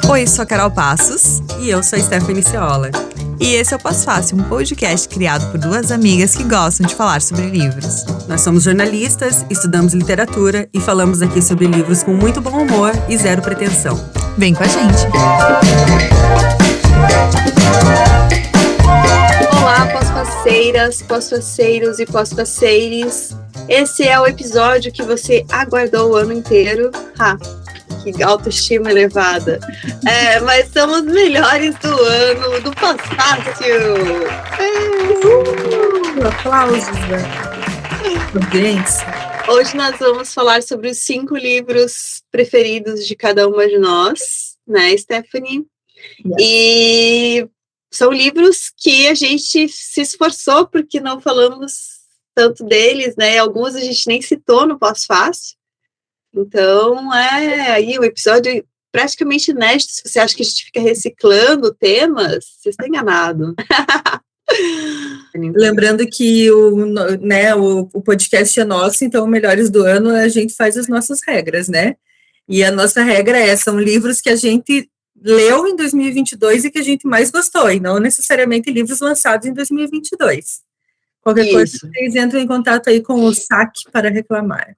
Oi, sou a Carol Passos. E eu sou a Stephanie Ciola. E esse é o Pós Fácil, um podcast criado por duas amigas que gostam de falar sobre livros. Nós somos jornalistas, estudamos literatura e falamos aqui sobre livros com muito bom humor e zero pretensão. Vem com a gente! Olá, pós-faceiras, pós-faceiros e pós-faceires. Esse é o episódio que você aguardou o ano inteiro. Que autoestima elevada. Mas somos melhores do ano, do Pós-Fácil. Aplausos, né? Audiência. Hoje nós vamos falar sobre os 5 livros preferidos de cada uma de nós, né, Stephanie? Yes. E são livros que a gente se esforçou porque não falamos tanto deles, né? Alguns a gente nem citou no Pós-Fácil. Então, aí o episódio praticamente inédito. Se você acha que a gente fica reciclando temas, você está enganado. Lembrando que o podcast é nosso, então Melhores do Ano a gente faz as nossas regras, né? E a nossa regra são livros que a gente leu em 2022 e que a gente mais gostou, e não necessariamente livros lançados em 2022. Qualquer coisa, vocês entram em contato aí com o SAC para reclamar.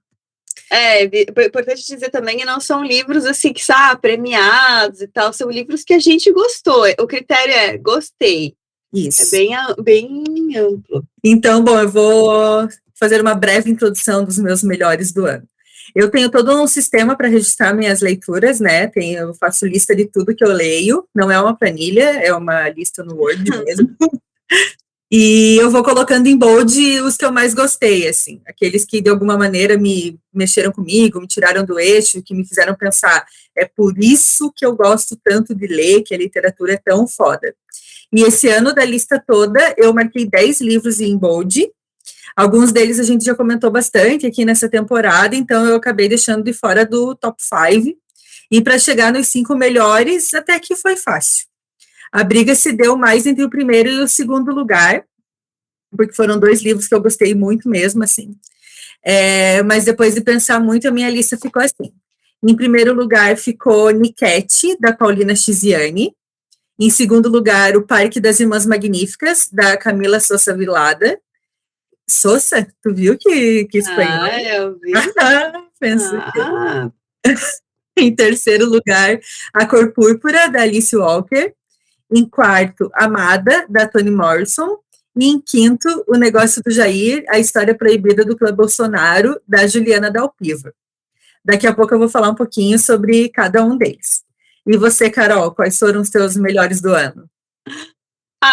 É importante dizer também que não são livros assim que premiados e tal, são livros que a gente gostou. O critério é gostei. Isso. É bem amplo. Então, bom, eu vou fazer uma breve introdução dos meus melhores do ano. Eu tenho todo um sistema para registrar minhas leituras, né? Eu faço lista de tudo que eu leio, não é uma planilha, é uma lista no Word mesmo. E eu vou colocando em bold os que eu mais gostei, assim, aqueles que de alguma maneira me mexeram comigo, me tiraram do eixo, que me fizeram pensar, é por isso que eu gosto tanto de ler, que a literatura é tão foda. E esse ano, da lista toda, eu marquei 10 livros em bold, alguns deles a gente já comentou bastante aqui nessa temporada, então eu acabei deixando de fora do top 5, e para chegar nos 5 melhores, até que foi fácil. A briga se deu mais entre o primeiro e o segundo lugar, porque foram 2 livros que eu gostei muito mesmo, assim. Mas depois de pensar muito, a minha lista ficou assim. Em primeiro lugar ficou Niquete, da Paulina Chiziane. Em segundo lugar, O Parque das Irmãs Magníficas, da Camila Sousa Vilada. Sousa? Tu viu que espanhol? Eu vi. Pensei. Em terceiro lugar, A Cor Púrpura, da Alice Walker. Em quarto, Amada, da Toni Morrison. E em quinto, O Negócio do Jair, A História Proibida do Clã Bolsonaro, da Juliana Dalpiva. Daqui a pouco eu vou falar um pouquinho sobre cada um deles. E você, Carol, quais foram os teus melhores do ano?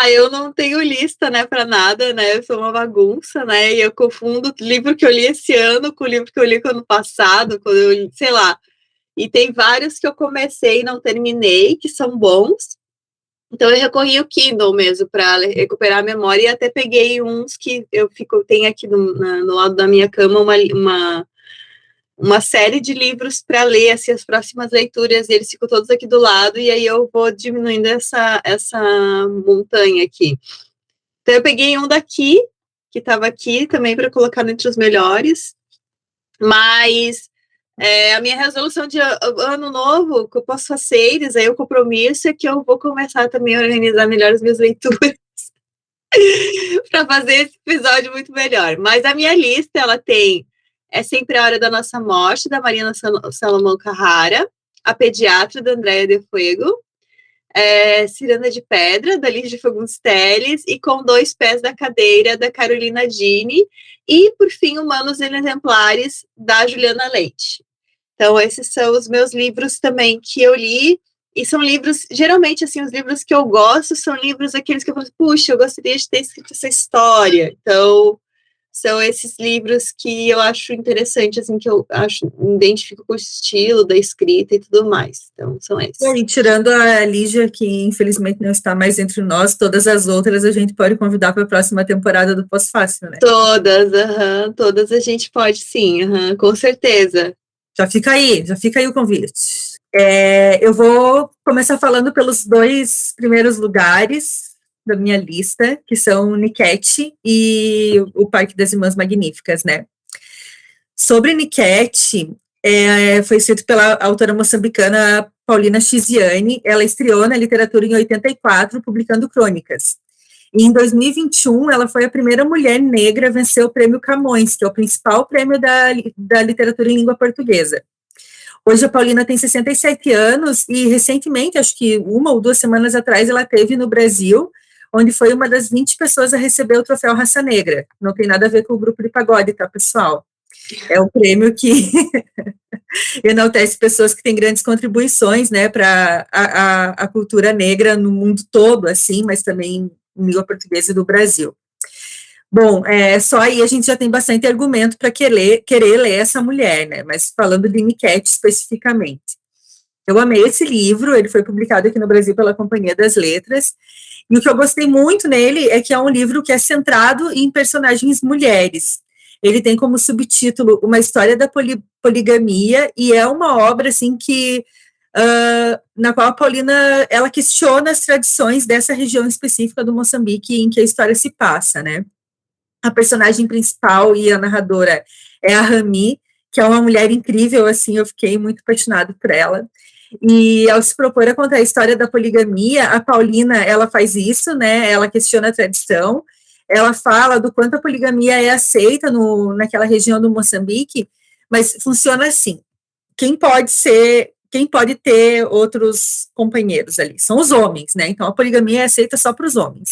Eu não tenho lista, né, para nada, né, eu sou uma bagunça, né, e eu confundo o livro que eu li esse ano com o livro que eu li ano passado, quando eu li, sei lá. E tem vários que eu comecei e não terminei, que são bons. Então, eu recorri ao Kindle mesmo para recuperar a memória e até peguei uns que tenho aqui no lado da minha cama uma série de livros para ler, assim, as próximas leituras, e eles ficam todos aqui do lado, e aí eu vou diminuindo essa montanha aqui. Então, eu peguei um daqui, que estava aqui também para colocar entre os melhores, mas... a minha resolução de ano novo, que eu posso fazer, aí o compromisso é que eu vou começar também a organizar melhor as minhas leituras para fazer esse episódio muito melhor. Mas a minha lista, ela tem É Sempre a Hora da Nossa Morte, da Mariana Salomão Carrara, A Pediatra, da Andréa de Fuego, Ciranda de Pedra, da Lígia Fagundes Telles, e Com Dois Pés da Cadeira, da Carolina Dini, e, por fim, Humanos Exemplares, da Juliana Leite. Então, esses são os meus livros também que eu li, e são livros, geralmente, assim, os livros que eu gosto são livros aqueles que eu falo, puxa, eu gostaria de ter escrito essa história. Então, são esses livros que eu acho interessante, assim, que eu identifico com o estilo da escrita e tudo mais. Então, são esses. E tirando a Lígia, que infelizmente não está mais entre nós, todas as outras a gente pode convidar para a próxima temporada do Pós-Fácil, né? Todas a gente pode, sim, com certeza. Já fica aí o convite. Eu vou começar falando pelos 2 primeiros lugares da minha lista, que são Niquete e O Parque das Irmãs Magníficas, né? Sobre Niquete, foi escrito pela autora moçambicana Paulina Chiziane. Ela estreou na literatura em 84, publicando crônicas. E em 2021, ela foi a primeira mulher negra a vencer o Prêmio Camões, que é o principal prêmio da literatura em língua portuguesa. Hoje a Paulina tem 67 anos e recentemente, acho que 1 ou 2 semanas atrás, ela esteve no Brasil, onde foi uma das 20 pessoas a receber o troféu Raça Negra. Não tem nada a ver com o grupo de pagode, tá, pessoal? É um prêmio que enaltece pessoas que têm grandes contribuições, né, para a cultura negra no mundo todo, assim, mas também em língua portuguesa do Brasil. Bom, só aí a gente já tem bastante argumento para querer ler essa mulher, né, mas falando de Niket especificamente. Eu amei esse livro, ele foi publicado aqui no Brasil pela Companhia das Letras, e o que eu gostei muito nele é que é um livro que é centrado em personagens mulheres. Ele tem como subtítulo Uma História da Poligamia, e é uma obra, assim, que, na qual a Paulina, ela questiona as tradições dessa região específica do Moçambique em que a história se passa, né. A personagem principal e a narradora é a Rami, que é uma mulher incrível, assim, eu fiquei muito apaixonada por ela. E ao se propor a contar a história da poligamia, a Paulina, ela faz isso, né, ela questiona a tradição, ela fala do quanto a poligamia é aceita naquela região do Moçambique, mas funciona assim, quem pode ter outros companheiros ali? São os homens, né? Então, a poligamia é aceita só para os homens.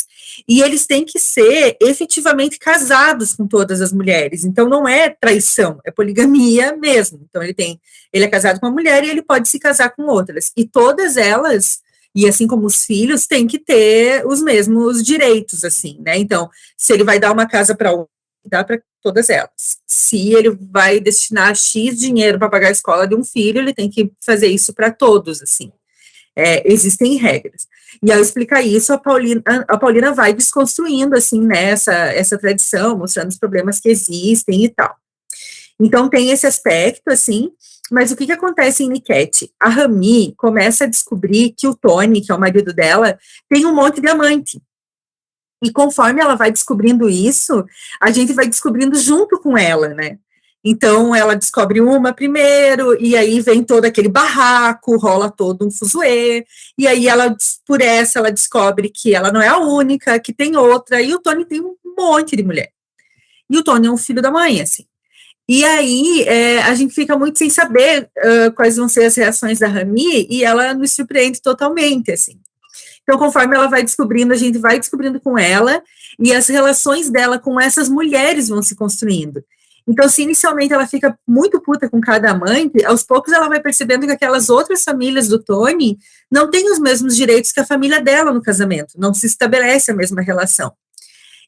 E eles têm que ser efetivamente casados com todas as mulheres. Então, não é traição, é poligamia mesmo. Então, ele é casado com uma mulher e ele pode se casar com outras. E todas elas, e assim como os filhos, têm que ter os mesmos direitos, assim, né? Então, se ele vai dar uma casa para um, dá para todas elas. Se ele vai destinar X dinheiro para pagar a escola de um filho, ele tem que fazer isso para todos, assim. Existem regras. E ao explicar isso, a Paulina vai desconstruindo, assim, né, essa tradição, mostrando os problemas que existem e tal. Então, tem esse aspecto, assim, mas o que acontece em Niket? A Rami começa a descobrir que o Tony, que é o marido dela, tem um monte de amante. E conforme ela vai descobrindo isso, a gente vai descobrindo junto com ela, né? Então, ela descobre uma primeiro, e aí vem todo aquele barraco, rola todo um fuzuê, e aí ela descobre que ela não é a única, que tem outra, e o Tony tem um monte de mulher. E o Tony é um filho da mãe, assim. E aí, a gente fica muito sem saber quais vão ser as reações da Rami, e ela nos surpreende totalmente, assim. Então, conforme ela vai descobrindo, a gente vai descobrindo com ela, e as relações dela com essas mulheres vão se construindo. Então, se inicialmente ela fica muito puta com cada amante, aos poucos ela vai percebendo que aquelas outras famílias do Tony não têm os mesmos direitos que a família dela no casamento, não se estabelece a mesma relação.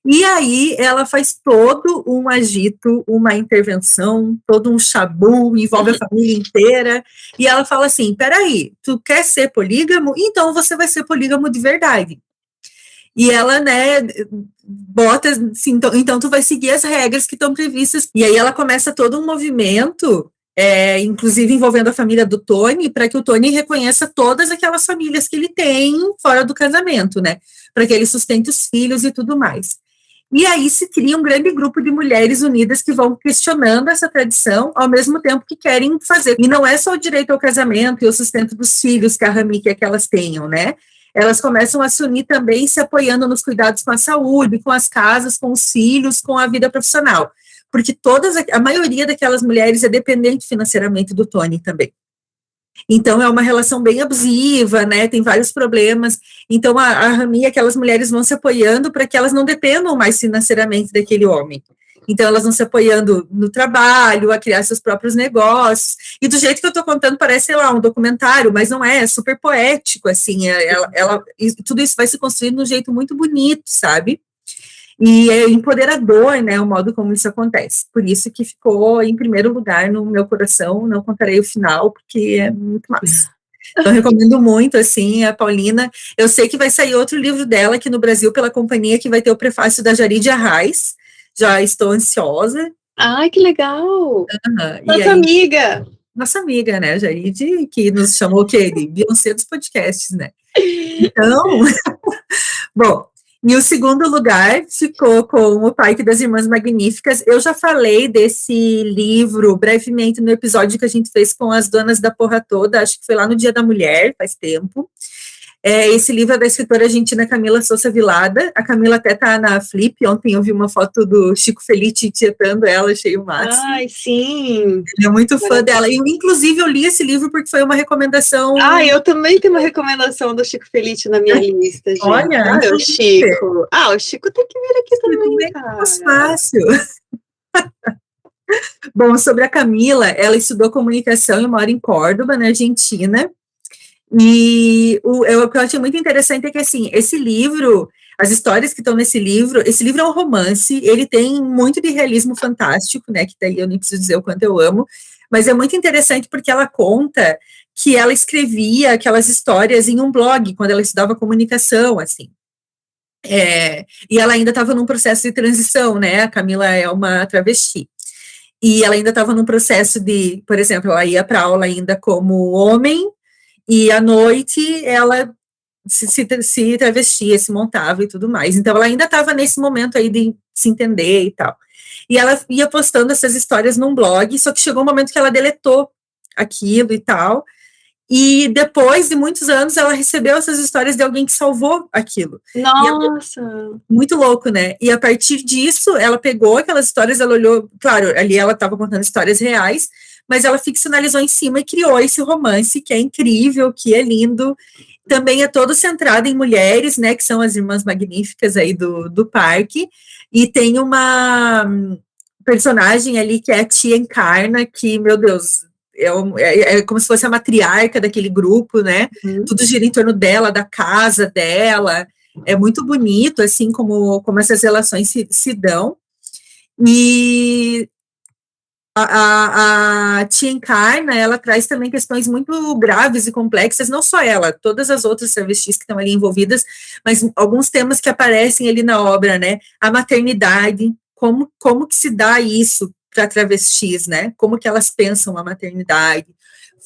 E aí ela faz todo um agito, uma intervenção, todo um chabu, envolve a família inteira, e ela fala assim, peraí, tu quer ser polígamo? Então você vai ser polígamo de verdade. E ela, né, bota assim, então tu vai seguir as regras que estão previstas, e aí ela começa todo um movimento, inclusive envolvendo a família do Tony, para que o Tony reconheça todas aquelas famílias que ele tem fora do casamento, né, para que ele sustente os filhos e tudo mais. E aí se cria um grande grupo de mulheres unidas que vão questionando essa tradição, ao mesmo tempo que querem fazer. E não é só o direito ao casamento e o sustento dos filhos que a Rami quer que elas tenham, né? Elas começam a se unir também, se apoiando nos cuidados com a saúde, com as casas, com os filhos, com a vida profissional. Porque a maioria daquelas mulheres é dependente financeiramente do Tony também. Então, é uma relação bem abusiva, né, tem vários problemas. Então, a Rami e aquelas mulheres vão se apoiando para que elas não dependam mais financeiramente daquele homem. Então, elas vão se apoiando no trabalho, a criar seus próprios negócios. E do jeito que eu estou contando, parece, sei lá, um documentário, mas não é super poético, assim. Tudo isso vai se construindo de um jeito muito bonito, sabe? E é empoderador, né, o modo como isso acontece. Por isso que ficou em primeiro lugar no meu coração, não contarei o final, porque é muito massa. Então, recomendo muito, assim, a Paulina. Eu sei que vai sair outro livro dela aqui no Brasil, pela companhia, que vai ter o prefácio da Jarid Arraes. Já estou ansiosa. Ai, que legal! Nossa amiga, né, Jarid, que nos chamou, o quê? De Beyoncé dos podcasts, né? Então, bom... E o segundo lugar ficou com O Parque das Irmãs Magníficas. Eu já falei desse livro brevemente no episódio que a gente fez com as donas da porra toda, acho que foi lá no Dia da Mulher, faz tempo. Esse livro é da escritora argentina Camila Sousa Vilada. A Camila até tá na Flip. Ontem eu vi uma foto do Chico Felitti tietando ela, achei o máximo. Ai, sim. Ele é muito fã dela. E, inclusive, eu li esse livro porque foi uma recomendação. Eu também tenho uma recomendação do Chico Felitti na minha lista, gente. Olha, o Chico. O Chico tem que vir aqui também, cara. Mais fácil. Bom, sobre a Camila, ela estudou comunicação e mora em Córdoba, na Argentina. E o que eu achei muito interessante é que, assim, esse livro, as histórias que estão nesse livro, esse livro é um romance, ele tem muito de realismo fantástico, né, que daí eu nem preciso dizer o quanto eu amo, mas é muito interessante porque ela conta que ela escrevia aquelas histórias em um blog, quando ela estudava comunicação, assim. E ela ainda estava num processo de transição, né, a Camila é uma travesti. E ela ainda estava num processo de, por exemplo, ela ia para aula ainda como homem, e à noite ela se travestia, se montava e tudo mais. Então, ela ainda estava nesse momento aí de se entender e tal. E ela ia postando essas histórias num blog, só que chegou um momento que ela deletou aquilo e tal. E depois de muitos anos, ela recebeu essas histórias de alguém que salvou aquilo. Nossa! Muito louco, né? E a partir disso, ela pegou aquelas histórias, ela olhou, claro, ali ela estava contando histórias reais, mas ela ficcionalizou em cima e criou esse romance que é incrível, que é lindo. Também é todo centrado em mulheres, né, que são as irmãs magníficas aí do parque, e tem uma personagem ali que é a tia Encarna, que, meu Deus, é como se fosse a matriarca daquele grupo, né, tudo gira em torno dela, da casa dela, é muito bonito, assim, como essas relações se dão, e a tia Encarna, ela traz também questões muito graves e complexas, não só ela, todas as outras travestis que estão ali envolvidas, mas alguns temas que aparecem ali na obra, né, a maternidade, como que se dá isso para travestis, né, como que elas pensam a maternidade,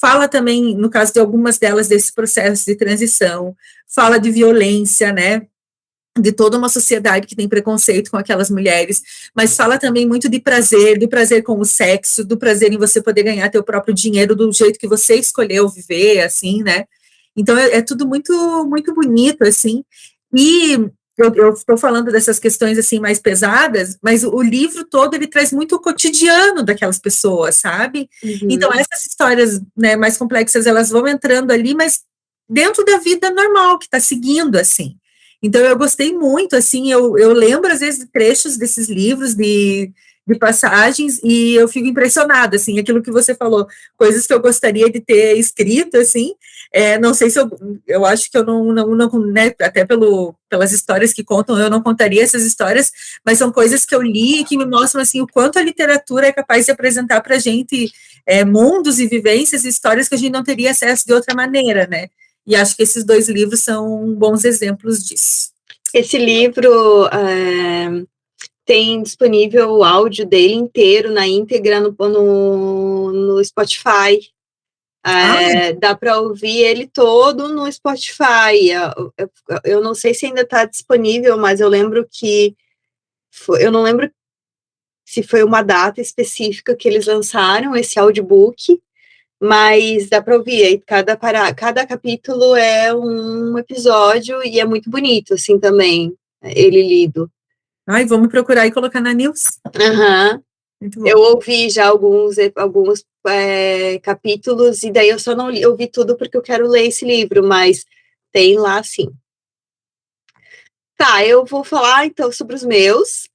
fala também, no caso de algumas delas, desse processo de transição, fala de violência, né, de toda uma sociedade que tem preconceito com aquelas mulheres, mas fala também muito de prazer, do prazer com o sexo, do prazer em você poder ganhar teu próprio dinheiro do jeito que você escolheu viver, assim, né? Então, é tudo muito, muito bonito, assim, e eu estou falando dessas questões, assim, mais pesadas, mas o livro todo, ele traz muito o cotidiano daquelas pessoas, sabe? Então, essas histórias, né, mais complexas, elas vão entrando ali, mas dentro da vida normal, que está seguindo, assim. Então, eu gostei muito, assim, eu lembro, às vezes, de trechos desses livros, de passagens, e eu fico impressionada, assim, aquilo que você falou, coisas que eu gostaria de ter escrito, assim, não sei se eu acho que eu não né, até pelas histórias que contam, eu não contaria essas histórias, mas são coisas que eu li e que me mostram, assim, o quanto a literatura é capaz de apresentar para a gente mundos e vivências e histórias que a gente não teria acesso de outra maneira, né? E acho que esses dois livros são bons exemplos disso. Esse livro tem disponível o áudio dele inteiro, na íntegra, no Spotify. Dá para ouvir ele todo no Spotify. Eu não sei se ainda está disponível, mas eu lembro que... eu não lembro se foi uma data específica que eles lançaram esse audiobook, mas dá para ouvir, cada capítulo é um episódio e é muito bonito, assim, também, ele lido. Ai, vamos procurar e colocar na news. Muito bom. Eu ouvi já alguns capítulos, e daí eu só não ouvi tudo porque eu quero ler esse livro, mas tem lá, sim. Tá, eu vou falar, então, sobre os meus.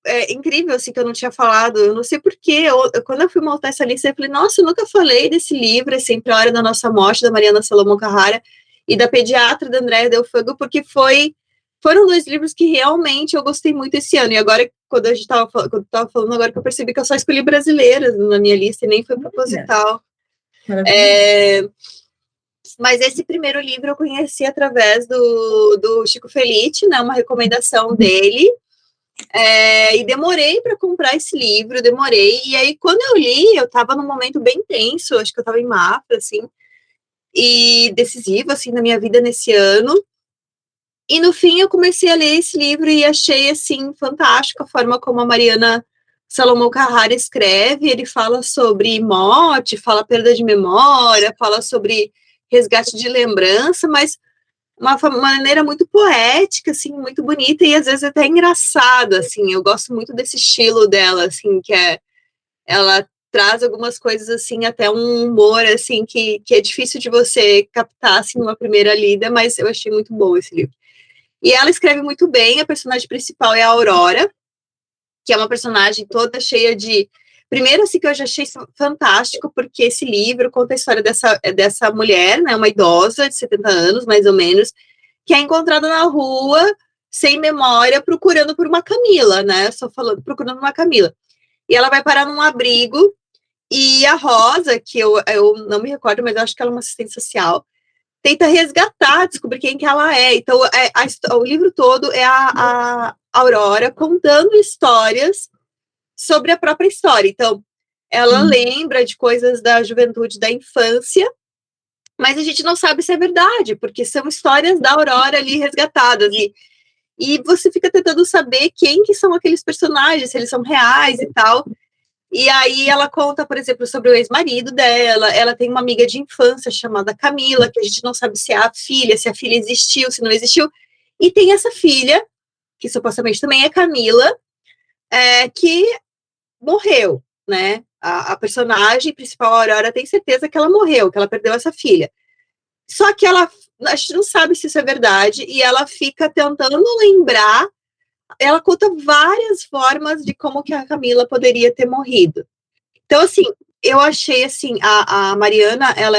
É incrível, assim, que eu não tinha falado, eu não sei porquê, quando eu fui montar essa lista, eu falei, nossa, eu nunca falei desse livro, É Sempre a Hora da Nossa Morte, da Mariana Salomão Carrara, e da Pediatra, da Andréa Del Fuego, porque foram dois livros que realmente eu gostei muito esse ano, e agora, quando eu tava falando agora, que eu percebi que eu só escolhi brasileiras na minha lista, e nem foi proposital. Mas esse primeiro livro eu conheci através do Chico Felitti, né, uma recomendação dele, e demorei para comprar esse livro, e aí quando eu li, eu estava num momento bem tenso, acho que eu estava em Mafra, assim, e decisivo, assim, na minha vida nesse ano, E no fim eu comecei a ler esse livro e achei, assim, fantástico a forma como a Mariana Salomão Carrara escreve. Ele fala sobre morte, fala perda de memória, fala sobre resgate de lembrança, mas uma maneira muito poética, assim, muito bonita e às vezes até engraçada, assim. Eu gosto muito desse estilo dela, assim, ela traz algumas coisas, assim, até um humor, assim, que é difícil de você captar, assim, numa primeira lida, mas eu achei muito bom esse livro. E ela escreve muito bem, a personagem principal é a Aurora, que é uma personagem toda cheia de... Primeiro, assim, que eu já achei fantástico, porque esse livro conta a história dessa mulher, né, uma idosa de 70 anos, mais ou menos, que é encontrada na rua, sem memória, procurando por uma Camila, né, só falando, procurando uma Camila. E ela vai parar num abrigo, e a Rosa, que eu não me recordo, mas acho que ela é uma assistente social, tenta resgatar, descobrir quem que ela é. Então, o livro todo é a Aurora contando histórias sobre a própria história. Então, ela lembra de coisas da juventude, da infância, mas a gente não sabe se é verdade, porque são histórias da Aurora ali resgatadas. E você fica tentando saber quem que são aqueles personagens, se eles são reais e tal. E aí ela conta, por exemplo, sobre o ex-marido dela. Ela tem uma amiga de infância chamada Camila, que a gente não sabe se é a filha, se a filha existiu, se não existiu. E tem essa filha, que supostamente também é Camila, que morreu, né? A personagem principal, a Aurora, tem certeza que ela morreu, que ela perdeu essa filha. Só que a gente não sabe se isso é verdade, e ela fica tentando lembrar. Ela conta várias formas de como que a Camila poderia ter morrido. Então, assim, eu achei, assim, a Mariana, ela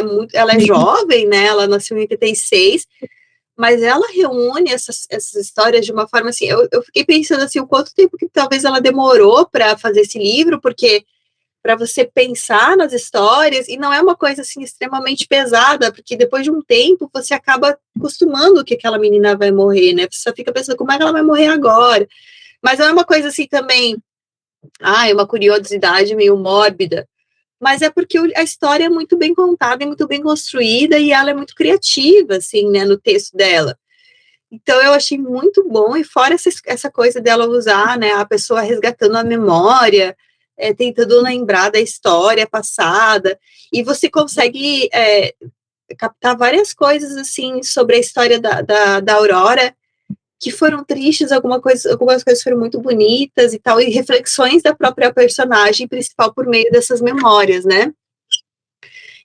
é jovem, né, ela nasceu em 86, mas ela reúne essas histórias de uma forma, assim, eu fiquei pensando, assim, o quanto tempo que talvez ela demorou para fazer esse livro, porque para você pensar nas histórias, e não é uma coisa, assim, extremamente pesada, porque depois de um tempo você acaba acostumando que aquela menina vai morrer, né, você só fica pensando como é que ela vai morrer agora, mas não é uma coisa, assim, também, é uma curiosidade meio mórbida, mas é porque a história é muito bem contada, é muito bem construída, e ela é muito criativa, assim, né, no texto dela. Então, eu achei muito bom, e fora essa coisa dela usar, né, a pessoa resgatando a memória, tentando lembrar da história passada, e você consegue captar várias coisas, assim, sobre a história da Aurora, que foram tristes, algumas coisas foram muito bonitas e tal, e reflexões da própria personagem principal por meio dessas memórias, né?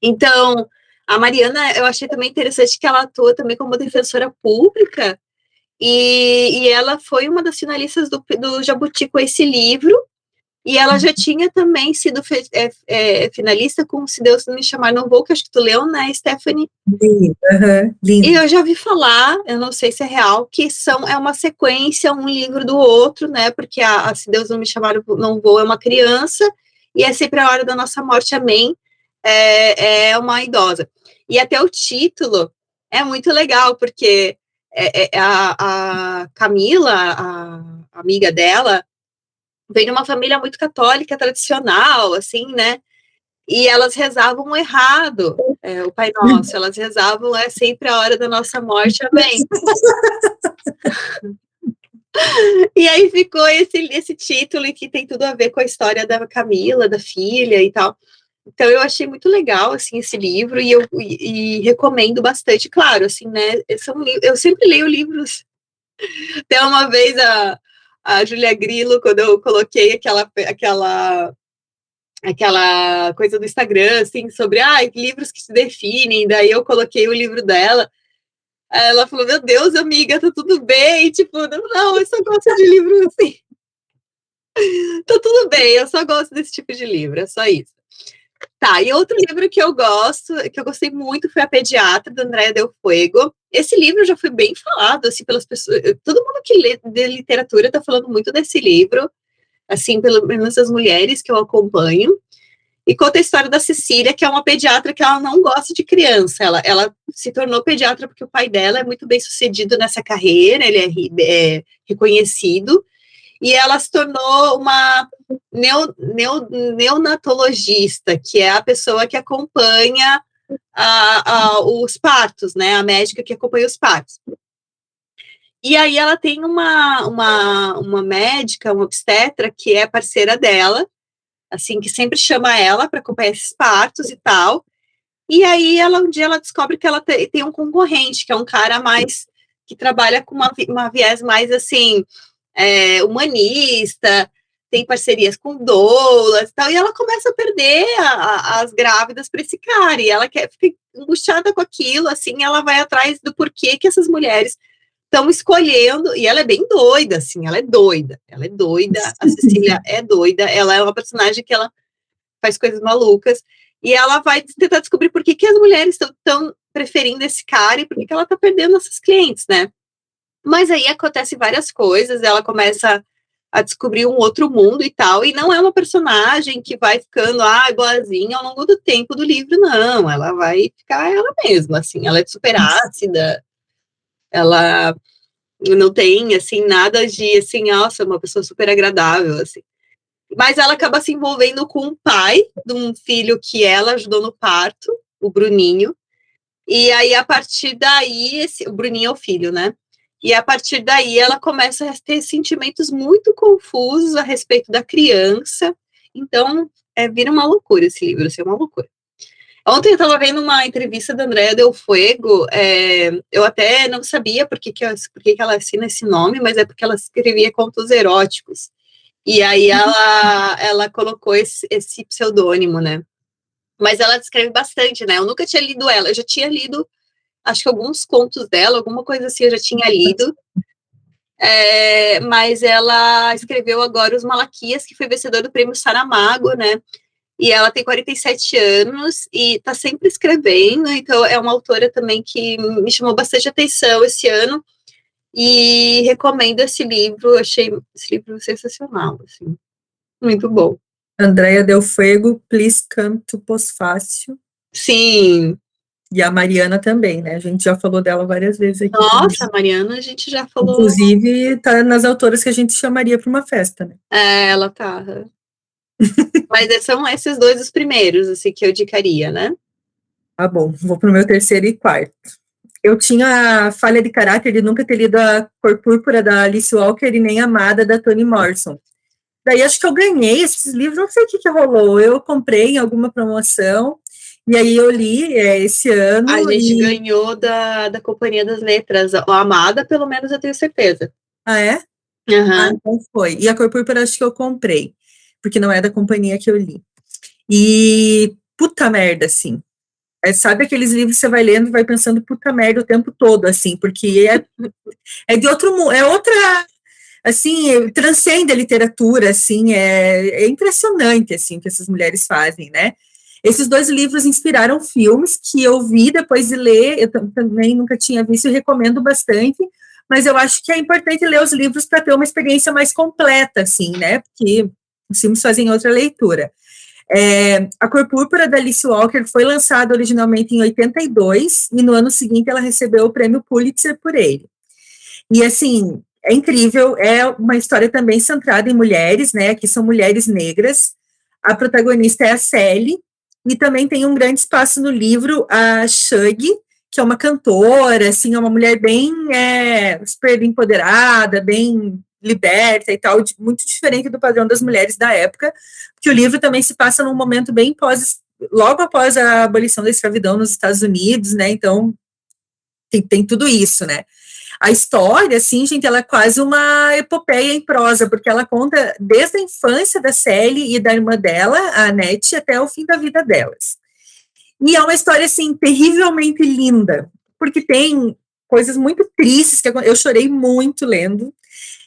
Então, a Mariana, eu achei também interessante que ela atua também como defensora pública, e ela foi uma das finalistas do Jabuti com esse livro, e ela já tinha também sido finalista com Se Deus Não Me Chamar Não Vou, que acho que tu leu, né, Stephanie? Lindo, lindo. E eu já vi falar, eu não sei se é real, que é uma sequência, um livro do outro, né? Porque a Se Deus Não Me Chamar Não Vou é uma criança, e é sempre a hora da nossa morte, amém, é uma idosa. E até o título é muito legal, porque a Camila, a amiga dela, vem de uma família muito católica, tradicional, assim, né? E elas rezavam errado, o Pai Nosso, elas rezavam sempre a hora da nossa morte, amém. E aí ficou esse título, e que tem tudo a ver com a história da Camila, da filha e tal. Então eu achei muito legal, assim, esse livro, e recomendo bastante, claro, assim, né, eu sempre leio livros. Até uma vez a Júlia Grillo, quando eu coloquei aquela coisa do Instagram, assim, sobre livros que se definem, daí eu coloquei o livro dela, ela falou, meu Deus, amiga, tá tudo bem, tipo, não, eu só gosto de livro assim, tá tudo bem, eu só gosto desse tipo de livro, é só isso. Tá, e outro livro que eu gostei muito, foi A Pediatra, da Andrea Del Fuego. Esse livro já foi bem falado, assim, pelas pessoas, todo mundo que lê de literatura tá falando muito desse livro, assim, pelo menos as mulheres que eu acompanho, e conta a história da Cecília, que é uma pediatra que ela não gosta de criança, ela se tornou pediatra porque o pai dela é muito bem sucedido nessa carreira, ele é reconhecido, e ela se tornou uma neonatologista, que é a pessoa que acompanha os partos, né, a médica que acompanha os partos. E aí ela tem uma médica, uma obstetra, que é parceira dela, assim, que sempre chama ela para acompanhar esses partos e tal. E aí um dia ela descobre que ela tem um concorrente, que é um cara mais que trabalha com uma viés mais assim, humanista, tem parcerias com doulas e tal, e ela começa a perder as grávidas para esse cara, e ela fica angustiada com aquilo, assim, ela vai atrás do porquê que essas mulheres estão escolhendo, e ela é bem doida, assim, ela é doida, a Cecília é doida, ela é uma personagem que ela faz coisas malucas, e ela vai tentar descobrir por que as mulheres estão preferindo esse cara e por que ela está perdendo essas clientes, né? Mas aí acontece várias coisas, ela começa a descobrir um outro mundo e tal, e não é uma personagem que vai ficando, boazinha ao longo do tempo do livro, não, ela vai ficar ela mesma, assim, ela é super ácida, ela não tem, assim, nada de, assim, nossa, uma pessoa super agradável, assim. Mas ela acaba se envolvendo com o pai de um filho que ela ajudou no parto, o Bruninho, e aí, a partir daí, o Bruninho é o filho, né? E a partir daí, ela começa a ter sentimentos muito confusos a respeito da criança. Então, vira uma loucura esse livro, assim, uma loucura. Ontem eu estava vendo uma entrevista da Andrea Del Fuego, eu até não sabia por que ela assina esse nome, mas é porque ela escrevia contos eróticos. E aí ela colocou esse pseudônimo, né? Mas ela escreve bastante, né? Eu nunca tinha lido ela, eu já tinha lido, acho que alguns contos dela, alguma coisa assim eu já tinha lido. Mas ela escreveu agora Os Malaquias, que foi vencedor do prêmio Saramago, né? E ela tem 47 anos e está sempre escrevendo, então é uma autora também que me chamou bastante atenção esse ano e recomendo esse livro, achei esse livro sensacional, assim, muito bom. Andrea Del Fuego, Please Come to Pós-Fácil. Sim. E a Mariana também, né? A gente já falou dela várias vezes aqui. Nossa, a Mariana a gente já falou. Inclusive, tá nas autoras que a gente chamaria para uma festa, né? Ela tá. Mas são esses dois os primeiros, assim, que eu indicaria, né? Tá bom, vou pro meu terceiro e quarto. Eu tinha a falha de caráter de nunca ter lido A Cor Púrpura, da Alice Walker, e nem Amada, da Toni Morrison. Daí acho que eu ganhei esses livros, não sei o que rolou. Eu comprei em alguma promoção, e aí eu li esse ano. A gente ganhou da Companhia das Letras. A Amada, pelo menos, eu tenho certeza. Ah, é? Uhum. Então foi. E A Cor Púrpura acho que eu comprei, porque não é da companhia que eu li. E puta merda, assim. Sabe aqueles livros que você vai lendo e vai pensando puta merda o tempo todo, assim, porque é de outro mundo, é outra, assim, transcende a literatura, assim, é impressionante, assim, o que essas mulheres fazem, né? Esses dois livros inspiraram filmes que eu vi depois de ler, eu também nunca tinha visto e recomendo bastante, mas eu acho que é importante ler os livros para ter uma experiência mais completa, assim, né? Porque os filmes fazem outra leitura. A Cor Púrpura, da Alice Walker, foi lançada originalmente em 82, e no ano seguinte ela recebeu o prêmio Pulitzer por ele. E, assim, é incrível, é uma história também centrada em mulheres, né, que são mulheres negras. A protagonista é a Sally, e também tem um grande espaço no livro a Shug, que é uma cantora, assim, é uma mulher bem super empoderada, bem liberta e tal, muito diferente do padrão das mulheres da época, porque o livro também se passa num momento bem logo após a abolição da escravidão nos Estados Unidos, né, então tem tudo isso, né. A história, assim, gente, ela é quase uma epopeia em prosa, porque ela conta desde a infância da Sally e da irmã dela, a Annette, até o fim da vida delas. E é uma história, assim, terrivelmente linda, porque tem coisas muito tristes, que eu chorei muito lendo,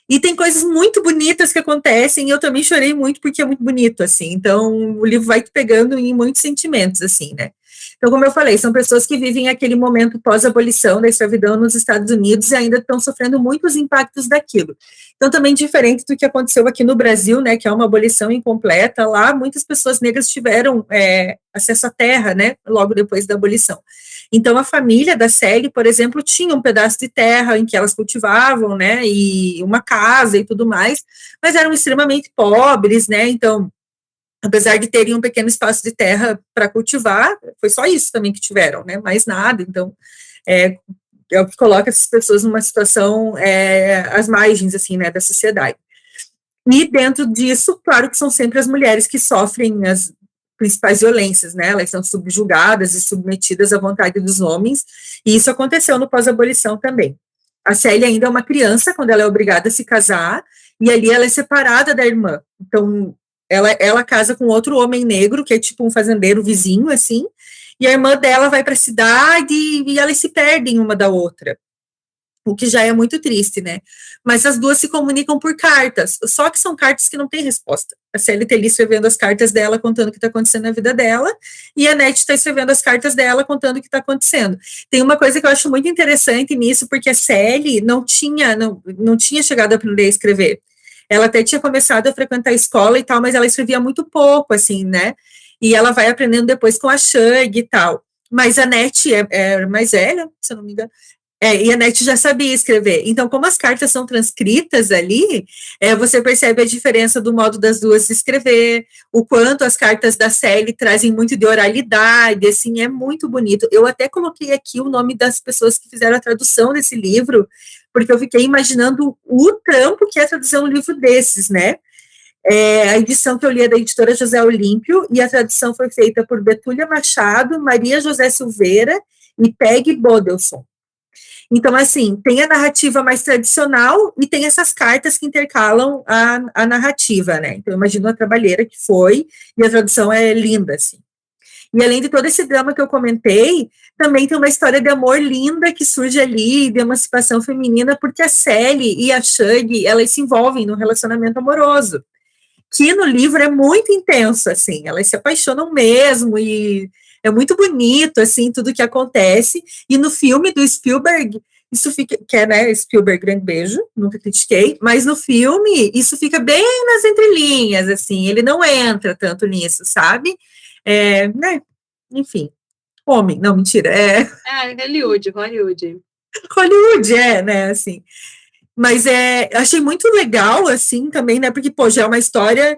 e tem coisas muito bonitas que acontecem, e eu também chorei muito, porque é muito bonito, assim, então o livro vai te pegando em muitos sentimentos, assim, né. Então, como eu falei, são pessoas que vivem aquele momento pós-abolição da escravidão nos Estados Unidos e ainda estão sofrendo muitos impactos daquilo. Então, também diferente do que aconteceu aqui no Brasil, né, que é uma abolição incompleta, lá muitas pessoas negras tiveram acesso à terra, né, logo depois da abolição. Então, a família da Sally, por exemplo, tinha um pedaço de terra em que elas cultivavam, né, e uma casa e tudo mais, mas eram extremamente pobres, né, então, apesar de terem um pequeno espaço de terra para cultivar, foi só isso também que tiveram, né, mais nada, então, é o que coloca essas pessoas numa situação às margens, assim, né, da sociedade. E dentro disso, claro que são sempre as mulheres que sofrem as principais violências, né, elas são subjugadas e submetidas à vontade dos homens, e isso aconteceu no pós-abolição também. A Célia ainda é uma criança quando ela é obrigada a se casar, e ali ela é separada da irmã, então ela casa com outro homem negro, que é tipo um fazendeiro vizinho, assim, e a irmã dela vai para a cidade e elas se perdem uma da outra, o que já é muito triste, né? Mas as duas se comunicam por cartas, só que são cartas que não têm resposta. A Célia está ali escrevendo as cartas dela, contando o que está acontecendo na vida dela, e a Nete está escrevendo as cartas dela, contando o que está acontecendo. Tem uma coisa que eu acho muito interessante nisso, porque a Célia não tinha chegado a aprender a escrever. Ela até tinha começado a frequentar a escola e tal, mas ela escrevia muito pouco, assim, né? E ela vai aprendendo depois com a Shug e tal. Mas a Nete é mais velha, se eu não me engano, e a Nete já sabia escrever. Então, como as cartas são transcritas ali, você percebe a diferença do modo das duas escrever, o quanto as cartas da Célia trazem muito de oralidade, assim, é muito bonito. Eu até coloquei aqui o nome das pessoas que fizeram a tradução desse livro, porque eu fiquei imaginando o trampo que é traduzir um livro desses, né? A edição que eu li é da editora José Olímpio, e a tradução foi feita por Betúlia Machado, Maria José Silveira e Peg Bodelson. Então, assim, tem a narrativa mais tradicional e tem essas cartas que intercalam a narrativa, né? Então, eu imagino a trabalheira que foi, e a tradução é linda, assim. E além de todo esse drama que eu comentei, também tem uma história de amor linda que surge ali, de emancipação feminina, porque a Sally e a Shug, elas se envolvem num relacionamento amoroso, que no livro é muito intenso, assim, elas se apaixonam mesmo, e é muito bonito, assim, tudo que acontece, e no filme do Spielberg, isso fica, que é, né, Spielberg, grande beijo, nunca critiquei, mas no filme, isso fica bem nas entrelinhas, assim, ele não entra tanto nisso, sabe? Né, enfim, homem, não, mentira, Hollywood. Hollywood, né, assim, mas achei muito legal, assim, também, né, porque, pô, já é uma história,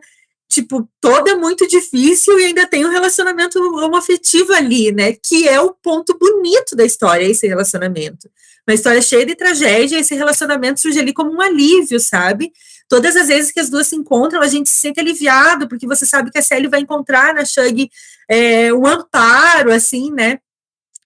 tipo, toda muito difícil e ainda tem um relacionamento homoafetivo ali, né, que é o ponto bonito da história, esse relacionamento. Uma história cheia de tragédia, esse relacionamento surge ali como um alívio, sabe? Todas as vezes que as duas se encontram, a gente se sente aliviado, porque você sabe que a Sally vai encontrar na Shug um amparo, assim, né?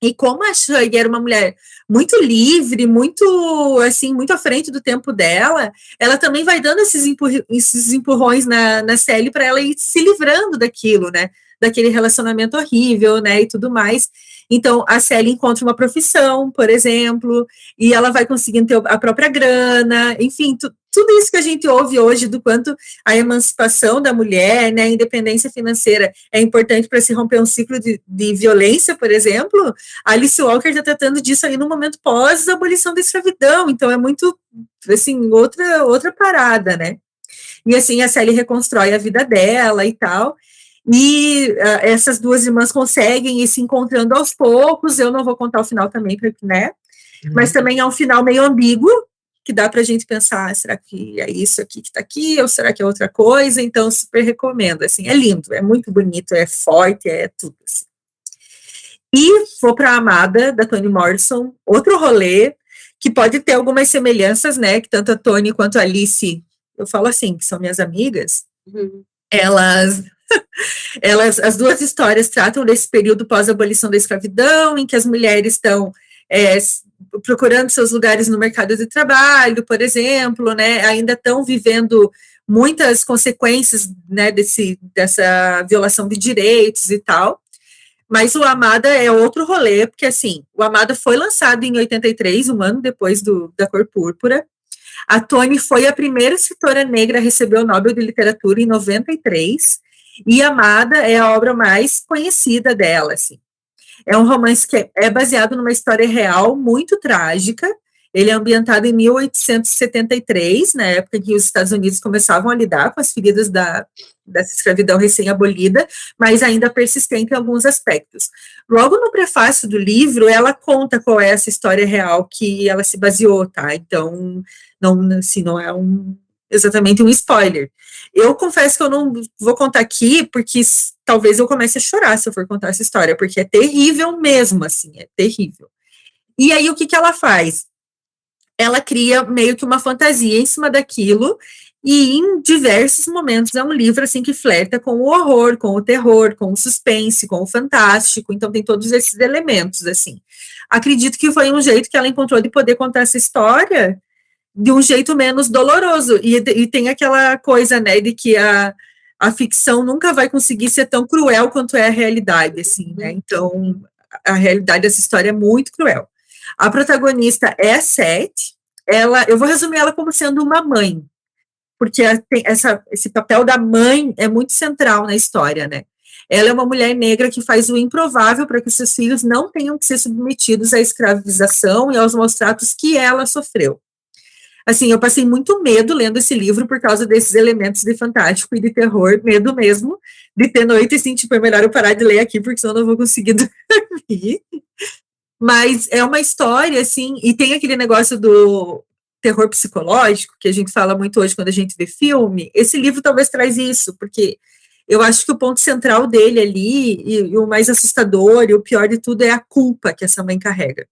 E como a Shug era uma mulher muito livre, muito, assim, muito à frente do tempo dela, ela também vai dando esses empurrões na Sally para ela ir se livrando daquilo, né? Daquele relacionamento horrível, né? E tudo mais. Então, a Sally encontra uma profissão, por exemplo, e ela vai conseguindo ter a própria grana, enfim, tudo isso que a gente ouve hoje do quanto a emancipação da mulher, né, a independência financeira é importante para se romper um ciclo de violência, por exemplo, a Alice Walker está tratando disso aí no momento pós-abolição da escravidão, então é muito, assim, outra parada, né? E assim, a Sally reconstrói a vida dela e tal, e essas duas irmãs conseguem ir se encontrando aos poucos. Eu não vou contar o final também, né? Mas também é um final meio ambíguo, que dá pra gente pensar, será que é isso aqui que tá aqui, ou será que é outra coisa? Então, super recomendo, assim, é lindo, é muito bonito, é forte, é tudo, assim. E vou pra Amada, da Toni Morrison, outro rolê, que pode ter algumas semelhanças, né, que tanto a Toni quanto a Alice, eu falo assim, que são minhas amigas, as duas histórias tratam desse período pós-abolição da escravidão, em que as mulheres estão procurando seus lugares no mercado de trabalho, por exemplo, né, ainda estão vivendo muitas consequências, né, dessa violação de direitos e tal, mas o Amada é outro rolê, porque assim, o Amada foi lançado em 83, um ano depois da Cor Púrpura. A Toni foi a primeira escritora negra a receber o Nobel de Literatura em 93, e Amada é a obra mais conhecida dela, assim. É um romance que é baseado numa história real, muito trágica. Ele é ambientado em 1873, na época em que os Estados Unidos começavam a lidar com as feridas dessa escravidão recém-abolida, mas ainda persistente em alguns aspectos. Logo no prefácio do livro, ela conta qual é essa história real que ela se baseou, tá? Então, não é exatamente um spoiler. Eu confesso que eu não vou contar aqui, porque talvez eu comece a chorar se eu for contar essa história, porque é terrível mesmo, assim, é terrível. E aí, o que ela faz? Ela cria meio que uma fantasia em cima daquilo, e em diversos momentos é um livro, assim, que flerta com o horror, com o terror, com o suspense, com o fantástico, então tem todos esses elementos, assim. Acredito que foi um jeito que ela encontrou de poder contar essa história de um jeito menos doloroso, e tem aquela coisa, né, de que a ficção nunca vai conseguir ser tão cruel quanto é a realidade, assim, né, então a realidade dessa história é muito cruel. A protagonista é a Seth, eu vou resumir ela como sendo uma mãe, porque esse papel da mãe é muito central na história, né, ela é uma mulher negra que faz o improvável para que os seus filhos não tenham que ser submetidos à escravização e aos maus tratos que ela sofreu. Assim, eu passei muito medo lendo esse livro por causa desses elementos de fantástico e de terror, medo mesmo, de ter noite, assim, tipo, é melhor eu parar de ler aqui, porque senão eu não vou conseguir dormir. Mas é uma história, assim, e tem aquele negócio do terror psicológico, que a gente fala muito hoje quando a gente vê filme. Esse livro talvez traz isso, porque eu acho que o ponto central dele ali, e o mais assustador, e o pior de tudo, é a culpa que essa mãe carrega.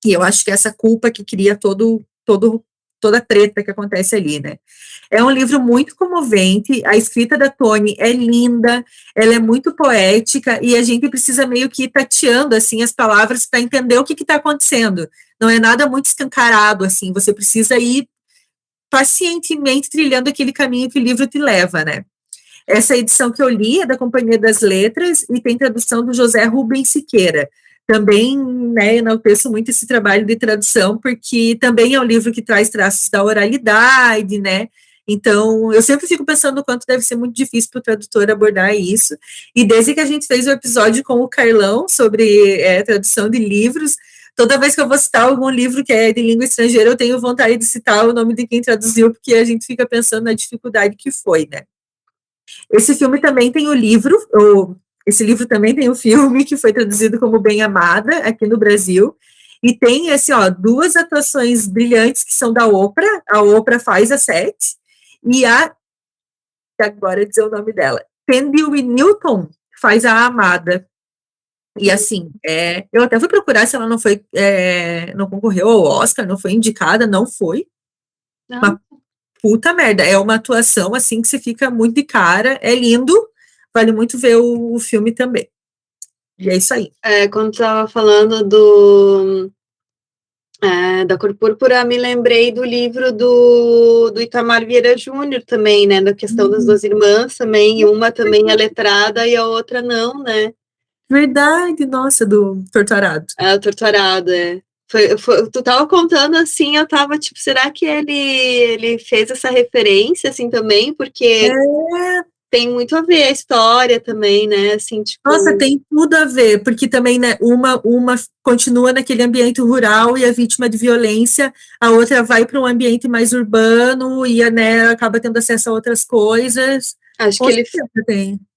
E eu acho que é essa culpa que cria toda a treta que acontece ali, né? É um livro muito comovente, a escrita da Toni é linda, ela é muito poética, e a gente precisa meio que ir tateando, assim, as palavras para entender o que está acontecendo. Não é nada muito escancarado, assim, você precisa ir pacientemente trilhando aquele caminho que o livro te leva, né? Essa edição que eu li é da Companhia das Letras e tem tradução do José Rubens Siqueira. Também, né, enalteço muito esse trabalho de tradução, porque também é um livro que traz traços da oralidade, né, então eu sempre fico pensando o quanto deve ser muito difícil para o tradutor abordar isso, e desde que a gente fez o episódio com o Carlão sobre tradução de livros, toda vez que eu vou citar algum livro que é de língua estrangeira, eu tenho vontade de citar o nome de quem traduziu, porque a gente fica pensando na dificuldade que foi, né. Esse filme também tem o livro, esse livro também tem o filme, que foi traduzido como Bem Amada, aqui no Brasil, e tem, assim, ó, duas atuações brilhantes que são da Oprah, a Oprah faz a Seth, e agora dizer o nome dela, Thandie Newton faz a Amada, e assim, eu até fui procurar se ela não foi, não concorreu ao Oscar, não foi indicada, não foi, Não. uma puta merda, é uma atuação, assim, que você fica muito de cara, é lindo, vale muito ver o filme também. E é isso aí. Quando tu estava falando da Cor Púrpura, me lembrei do livro do Itamar Vieira Júnior também, né, da questão das duas irmãs também, e uma também é letrada e a outra não, né. Verdade, nossa, do Torturado. O Torturado, tu tava contando assim, eu tava tipo, será que ele fez essa referência assim também? Porque tem muito a ver a história também, né? Assim, tipo... Nossa, tem tudo a ver, porque também, né, uma continua naquele ambiente rural e é vítima de violência, a outra vai para um ambiente mais urbano e, né, acaba tendo acesso a outras coisas. Acho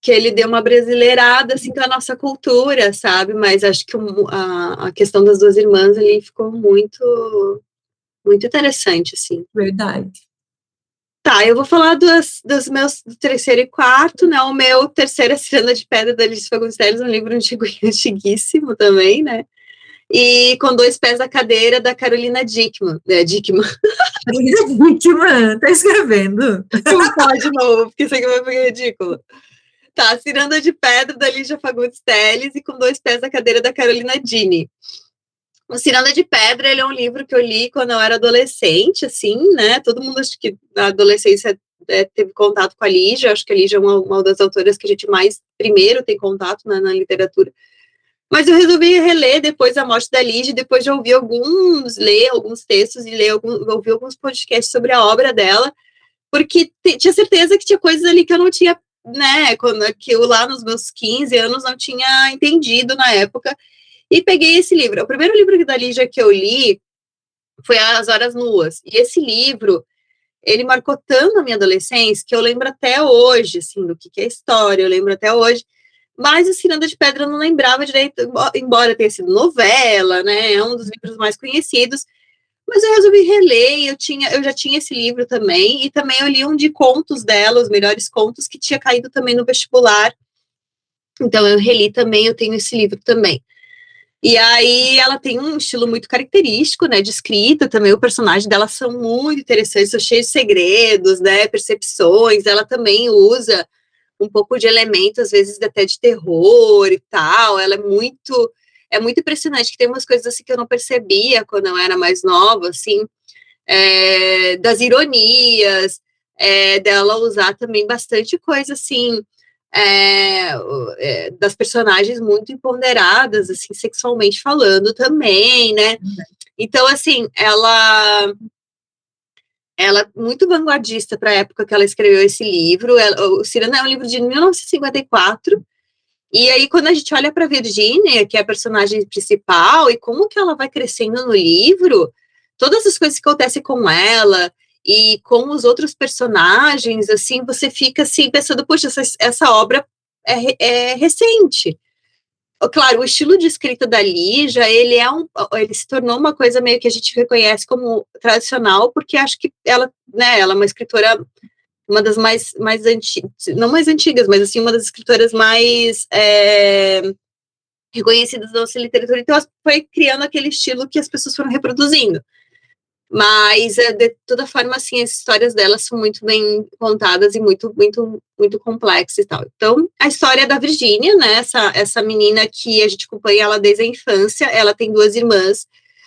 que ele deu uma brasileirada, assim, com a nossa cultura, sabe? Mas acho que a questão das duas irmãs ali ficou muito, muito interessante, assim. Verdade. Tá, eu vou falar dos meus terceiro e quarto, né? O meu terceiro é Ciranda de Pedra, da Alice Fagundes Telles, um livro antiguíssimo também, né? E Com Dois Pés na Cadeira, da Carolina Dickman. Carolina Dickman, tá escrevendo? Vou falar de novo, porque isso aqui vai ficar ridículo. Tá, Ciranda de Pedra, da Lígia Fagundes Telles, e Com Dois Pés na Cadeira, da Carolina Dini. O Ciranda de Pedra, ele é um livro que eu li quando eu era adolescente, assim, né? Todo mundo, acho que na adolescência teve contato com a Lígia. Acho que a Lígia é uma das autoras que a gente mais primeiro tem contato na literatura. Mas eu resolvi reler depois da morte da Lígia, depois de ouvir ler alguns textos e ouvir alguns podcasts sobre a obra dela, porque tinha certeza que tinha coisas ali que eu não tinha, né? Que eu lá nos meus 15 anos não tinha entendido na época. E peguei esse livro. O primeiro livro da Lígia que eu li foi As Horas Nuas. E esse livro, ele marcou tanto a minha adolescência que eu lembro até hoje, assim, do que é história, eu lembro até hoje. Mas o Ciranda de Pedra eu não lembrava direito, embora tenha sido novela, né? É um dos livros mais conhecidos. Mas eu resolvi reler, eu já tinha esse livro também, e também eu li um de contos dela, os melhores contos, que tinha caído também no vestibular. Então eu reli também, eu tenho esse livro também. E aí ela tem um estilo muito característico, né, de escrita também, o personagem dela são muito interessantes, são cheios de segredos, né, percepções, ela também usa um pouco de elementos, às vezes até de terror e tal, ela é muito impressionante, que tem umas coisas assim que eu não percebia quando eu era mais nova, assim, das ironias, dela usar também bastante coisa, assim, das personagens muito empoderadas, assim, sexualmente falando também, né? Então, assim, ela é muito vanguardista para a época que ela escreveu esse livro. O Cyrano é um livro de 1954. E aí, quando a gente olha para Virginia, que é a personagem principal, e como que ela vai crescendo no livro, todas as coisas que acontecem com ela e com os outros personagens, assim, você fica assim pensando, poxa, essa obra é recente. Claro, o estilo de escrita da Lígia, ele se tornou uma coisa meio que a gente reconhece como tradicional, porque acho que ela, né, ela é uma escritora, uma das mais antigas, não mais antigas, mas assim, uma das escritoras mais reconhecidas da nossa literatura, então ela foi criando aquele estilo que as pessoas foram reproduzindo. Mas, de toda forma, assim, as histórias delas são muito bem contadas e muito, muito, muito complexas e tal. Então, a história da Virginia, né, essa menina que a gente acompanha ela desde a infância, ela tem 2 irmãs,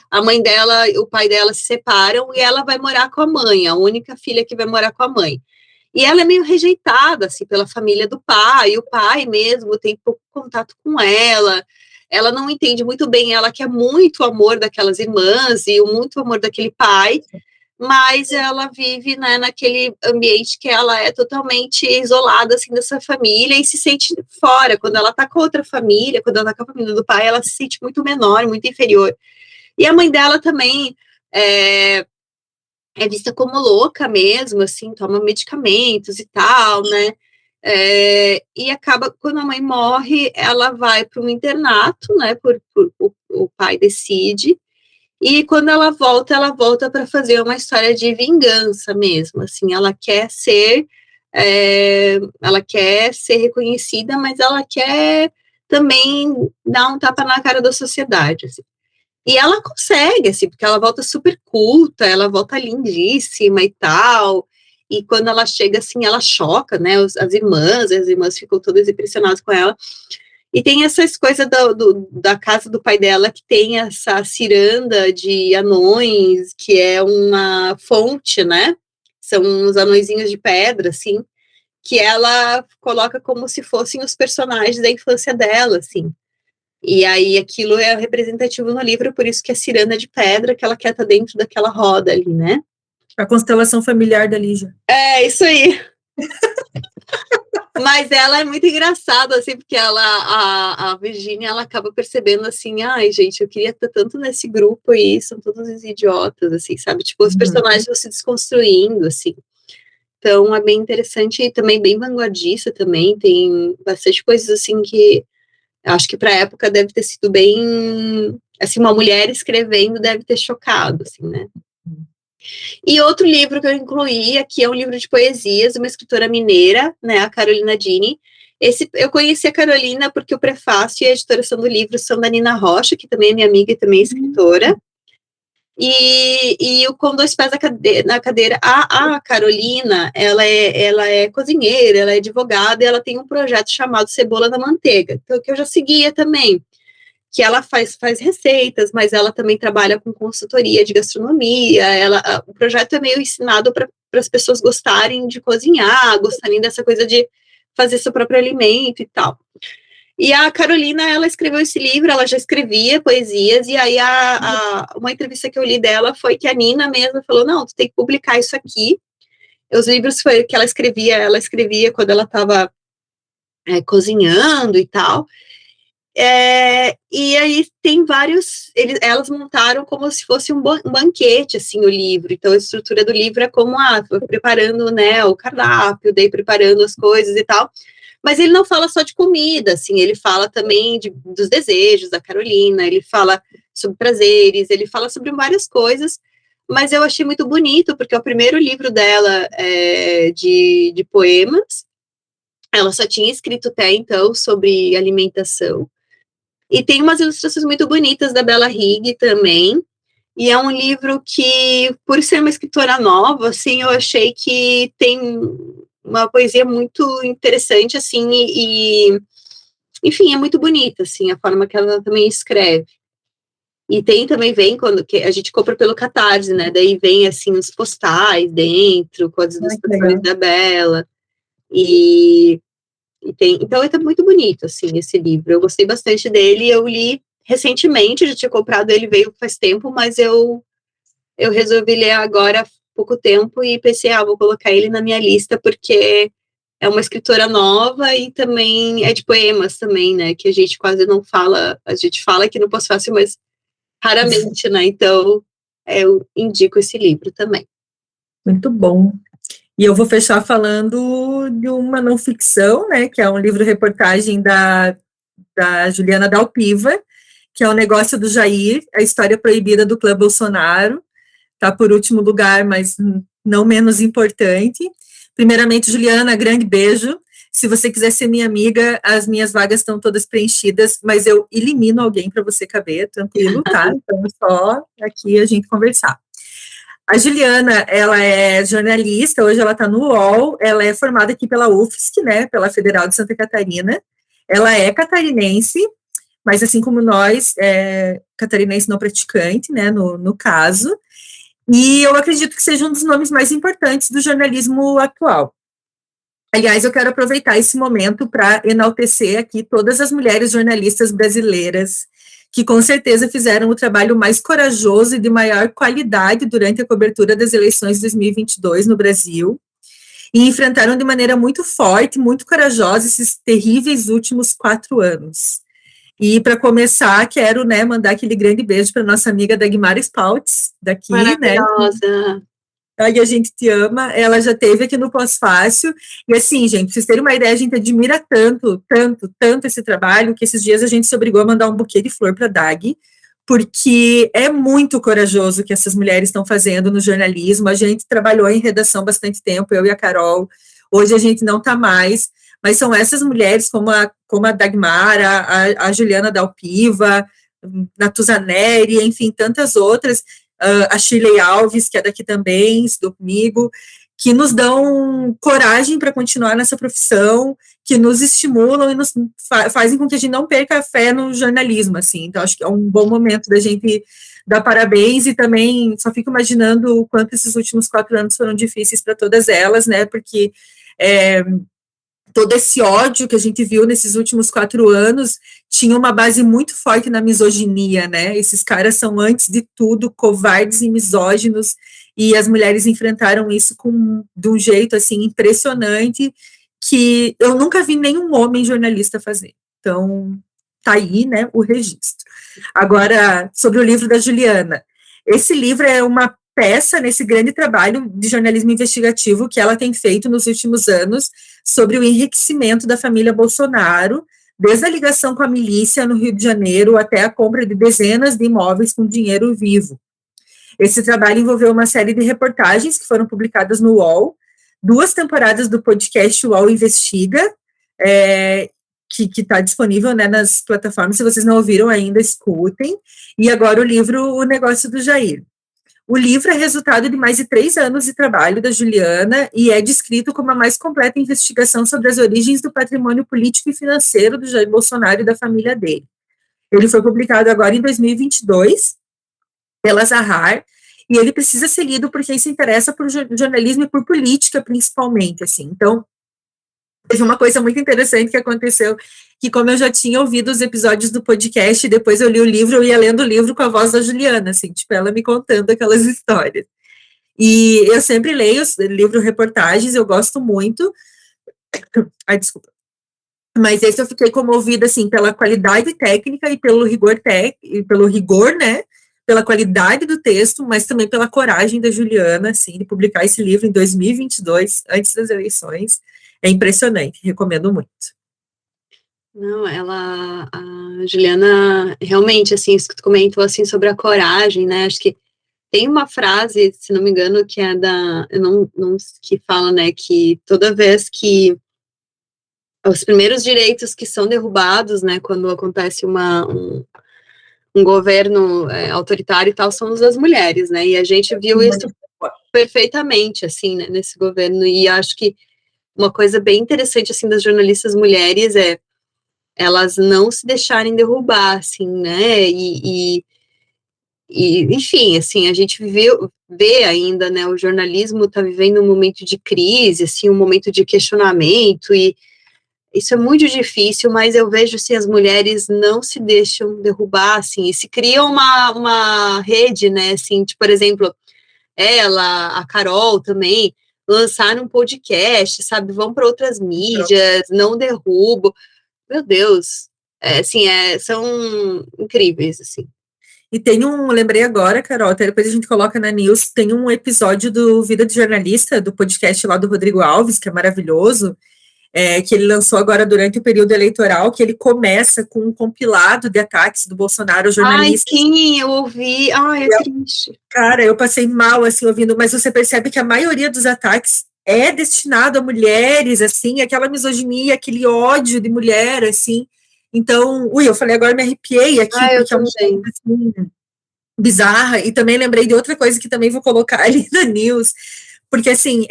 a mãe dela e o pai dela se separam e ela vai morar com a mãe, a única filha que vai morar com a mãe. E ela é meio rejeitada, assim, pela família do pai, o pai mesmo tem pouco contato com ela não entende muito bem, ela quer muito o amor daquelas irmãs e muito amor daquele pai, mas ela vive, né, naquele ambiente que ela é totalmente isolada, assim, dessa família e se sente fora. Quando ela tá com outra família, quando ela tá com a família do pai, ela se sente muito menor, muito inferior. E a mãe dela também é vista como louca mesmo, assim, toma medicamentos e tal, né? E acaba, quando a mãe morre, ela vai para um internato, né? O pai decide. E quando ela volta para fazer uma história de vingança mesmo. Assim, ela quer ser reconhecida, mas ela quer também dar um tapa na cara da sociedade. Assim. E ela consegue, assim, porque ela volta super culta, ela volta lindíssima e tal. E quando ela chega, assim, ela choca, né, as irmãs ficam todas impressionadas com ela. E tem essas coisas da casa do pai dela, que tem essa ciranda de anões, que é uma fonte, né, são uns anõezinhos de pedra, assim, que ela coloca como se fossem os personagens da infância dela, assim. E aí aquilo é representativo no livro, por isso que é ciranda de pedra, que ela quer estar dentro daquela roda ali, né? A constelação familiar da Lígia. É, isso aí. Mas ela é muito engraçada, assim, porque a Virginia, ela acaba percebendo assim, ai, gente, eu queria estar tanto nesse grupo aí, são todos os idiotas, assim, sabe? Tipo, os personagens vão se desconstruindo, assim. Então, é bem interessante e também bem vanguardista também, tem bastante coisas, assim, que acho que para a época deve ter sido bem, assim, uma mulher escrevendo deve ter chocado, assim, né? E outro livro que eu incluí aqui é um livro de poesias, uma escritora mineira, né, a Carolina Dini. Eu conheci a Carolina porque o prefácio e a editoração do livro são da Nina Rocha, que também é minha amiga e também é escritora. E o Com Dois Pés na Cadeira, a Carolina, ela é cozinheira, ela é advogada, e ela tem um projeto chamado Cebola na Manteiga, então, que eu já seguia também, que ela faz receitas, mas ela também trabalha com consultoria de gastronomia, o projeto é meio ensinado para as pessoas gostarem de cozinhar, gostarem dessa coisa de fazer seu próprio alimento e tal. E a Carolina, ela escreveu esse livro, ela já escrevia poesias, e aí uma entrevista que eu li dela foi que a Nina mesma falou, não, tu tem que publicar isso aqui. Os livros que ela escrevia quando ela estava cozinhando e tal. E aí tem vários, elas montaram como se fosse um banquete, assim, o livro. Então a estrutura do livro é como, preparando, né, o cardápio, daí preparando as coisas e tal. Mas ele não fala só de comida, assim, ele fala também dos desejos da Carolina, ele fala sobre prazeres, ele fala sobre várias coisas, mas eu achei muito bonito, porque é o primeiro livro dela de poemas, ela só tinha escrito até então sobre alimentação, E tem umas ilustrações muito bonitas da Bella Higg também. E é um livro que, por ser uma escritora nova, assim, eu achei que tem uma poesia muito interessante, assim, enfim, é muito bonita, assim, a forma que ela também escreve. E vem quando que a gente compra pelo Catarse, né? Daí vem, assim, os postais dentro, com as ilustrações da Bella. Então, é muito bonito, assim, esse livro. Eu gostei bastante dele, eu li recentemente, já tinha comprado ele, veio faz tempo, mas eu resolvi ler agora há pouco tempo e pensei, vou colocar ele na minha lista, porque é uma escritora nova e também é de poemas também, né, que a gente quase não fala, a gente fala aqui no Pós-Fácil, mas raramente, né, então eu indico esse livro também. Muito bom. E eu vou fechar falando de uma não ficção, né, que é um livro-reportagem da Juliana Dalpiva, que é O Negócio do Jair, a história proibida do clã Bolsonaro. Está por último lugar, mas não menos importante. Primeiramente, Juliana, grande beijo. Se você quiser ser minha amiga, as minhas vagas estão todas preenchidas, mas eu elimino alguém para você caber, tranquilo, tá? Então, é só aqui a gente conversar. A Juliana, ela é jornalista, hoje ela está no UOL, ela é formada aqui pela UFSC, né, pela Federal de Santa Catarina, ela é catarinense, mas assim como nós, é catarinense não praticante, né, no caso, e eu acredito que seja um dos nomes mais importantes do jornalismo atual. Aliás, eu quero aproveitar esse momento para enaltecer aqui todas as mulheres jornalistas brasileiras que com certeza fizeram o trabalho mais corajoso e de maior qualidade durante a cobertura das eleições de 2022 no Brasil, e enfrentaram de maneira muito forte, muito corajosa, esses terríveis últimos 4 anos. E, para começar, quero, né, mandar aquele grande beijo para nossa amiga Dagmar Spaltz, daqui, maravilhosa. Né? E a gente te ama, ela já esteve aqui no Pós-Fácil, e assim, gente, pra vocês terem uma ideia, a gente admira tanto esse trabalho, que esses dias a gente se obrigou a mandar um buquê de flor para Dag, porque é muito corajoso o que essas mulheres estão fazendo no jornalismo. A gente trabalhou em redação bastante tempo, eu e a Carol, hoje a gente não está mais, mas são essas mulheres como a Dagmar, a Juliana Dalpiva, Natuza Neri, enfim, tantas outras, a Shirley Alves, que é daqui também, estudou comigo, que nos dão coragem para continuar nessa profissão, que nos estimulam e nos fazem com que a gente não perca a fé no jornalismo, assim. Então, acho que é um bom momento da gente dar parabéns, e também só fico imaginando o quanto esses últimos 4 anos foram difíceis para todas elas, né, porque todo esse ódio que a gente viu nesses últimos 4 anos tinha uma base muito forte na misoginia, né? Esses caras são, antes de tudo, covardes e misóginos, e as mulheres enfrentaram isso de um jeito, assim, impressionante, que eu nunca vi nenhum homem jornalista fazer. Então, tá aí, né, o registro. Agora, sobre o livro da Juliana. Esse livro é uma peça nesse grande trabalho de jornalismo investigativo que ela tem feito nos últimos anos sobre o enriquecimento da família Bolsonaro, desde a ligação com a milícia no Rio de Janeiro até a compra de dezenas de imóveis com dinheiro vivo. Esse trabalho envolveu uma série de reportagens que foram publicadas no UOL, 2 temporadas do podcast UOL Investiga, que está disponível, né, nas plataformas. Se vocês não ouviram ainda, escutem. E agora o livro O Negócio do Jair. O livro é resultado de mais de 3 anos de trabalho da Juliana e é descrito como a mais completa investigação sobre as origens do patrimônio político e financeiro do Jair Bolsonaro e da família dele. Ele foi publicado agora em 2022 pela Zahar, e ele precisa ser lido por quem se interessa por jornalismo e por política, principalmente, assim. Então, teve uma coisa muito interessante que aconteceu, que como eu já tinha ouvido os episódios do podcast, depois eu li o livro, eu ia lendo o livro com a voz da Juliana, assim, tipo, ela me contando aquelas histórias. E eu sempre leio os livro-reportagens, eu gosto muito. Ai, desculpa. Mas esse eu fiquei comovida, assim, pela qualidade técnica e pelo rigor, né, pela qualidade do texto, mas também pela coragem da Juliana, assim, de publicar esse livro em 2022, antes das eleições. É impressionante, recomendo muito. Não, a Juliana, realmente, assim, isso que tu comentou, assim, sobre a coragem, né, acho que tem uma frase, se não me engano, que é que fala, né, que toda vez que os primeiros direitos que são derrubados, né, quando acontece um governo autoritário e tal, são os das mulheres, né, e a gente viu isso perfeitamente, assim, né, nesse governo, e acho que uma coisa bem interessante, assim, das jornalistas mulheres é elas não se deixarem derrubar, assim, né, enfim, assim, a gente vê ainda, né, o jornalismo está vivendo um momento de crise, assim, um momento de questionamento, e isso é muito difícil, mas eu vejo, assim, as mulheres não se deixam derrubar, assim, e se cria uma rede, né, assim, tipo, por exemplo, ela, a Carol também, lançaram um podcast, sabe, vão para outras mídias, não derrubam, meu Deus, assim, são incríveis, assim. E tem lembrei agora, Carol, até depois a gente coloca na news, tem um episódio do Vida de Jornalista, do podcast lá do Rodrigo Alves, que é maravilhoso, que ele lançou agora durante o período eleitoral, que ele começa com um compilado de ataques do Bolsonaro aos jornalistas. Ai, sim, eu ouvi, é triste. Cara, eu passei mal, assim, ouvindo, mas você percebe que a maioria dos ataques é destinado a mulheres, assim, aquela misoginia, aquele ódio de mulher, assim. Então, eu falei, agora me arrepiei aqui, porque é uma coisa assim, bizarra, e também lembrei de outra coisa que também vou colocar ali na news, porque, assim,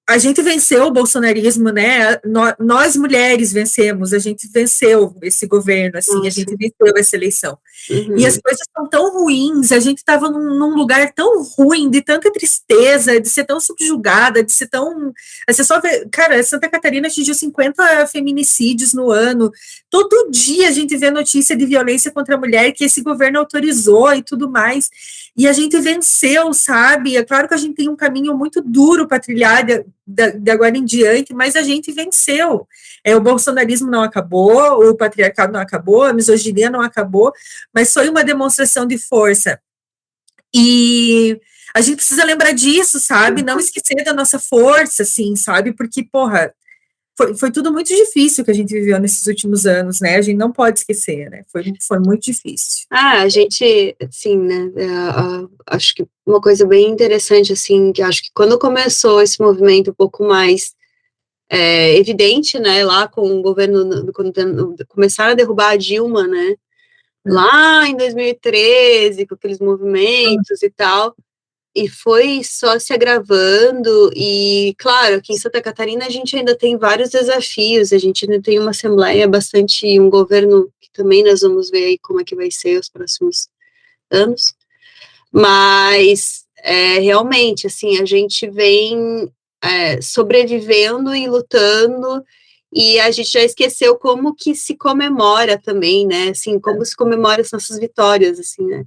a gente venceu o bolsonarismo, né? Nós mulheres vencemos, a gente venceu esse governo, assim, Nossa. A gente venceu essa eleição. Uhum. E as coisas estão tão ruins, a gente estava num lugar tão ruim, de tanta tristeza, de ser tão subjugada, de ser tão... Você só vê, cara, Santa Catarina atingiu 50 feminicídios no ano, todo dia a gente vê notícia de violência contra a mulher que esse governo autorizou e tudo mais, e a gente venceu, sabe? É claro que a gente tem um caminho muito duro para trilhar de agora em diante, mas a gente venceu. O bolsonarismo não acabou, o patriarcado não acabou, a misoginia não acabou, mas foi uma demonstração de força. E a gente precisa lembrar disso, sabe? Não esquecer da nossa força, assim, sabe? Porque, porra, foi tudo muito difícil que a gente viveu nesses últimos anos, né? A gente não pode esquecer, né? Foi muito difícil. A gente, assim, né? Acho que uma coisa bem interessante, assim, que acho que quando começou esse movimento um pouco mais evidente, né? Lá com o governo, quando começaram a derrubar a Dilma, né? Lá em 2013, com aqueles movimentos e tal, e foi só se agravando, e claro, aqui em Santa Catarina a gente ainda tem vários desafios, a gente ainda tem uma assembleia um governo que também nós vamos ver aí como é que vai ser os próximos anos, mas realmente, assim, a gente vem sobrevivendo e lutando, e a gente já esqueceu como que se comemora também, né, assim, como se comemora as nossas vitórias, assim, né,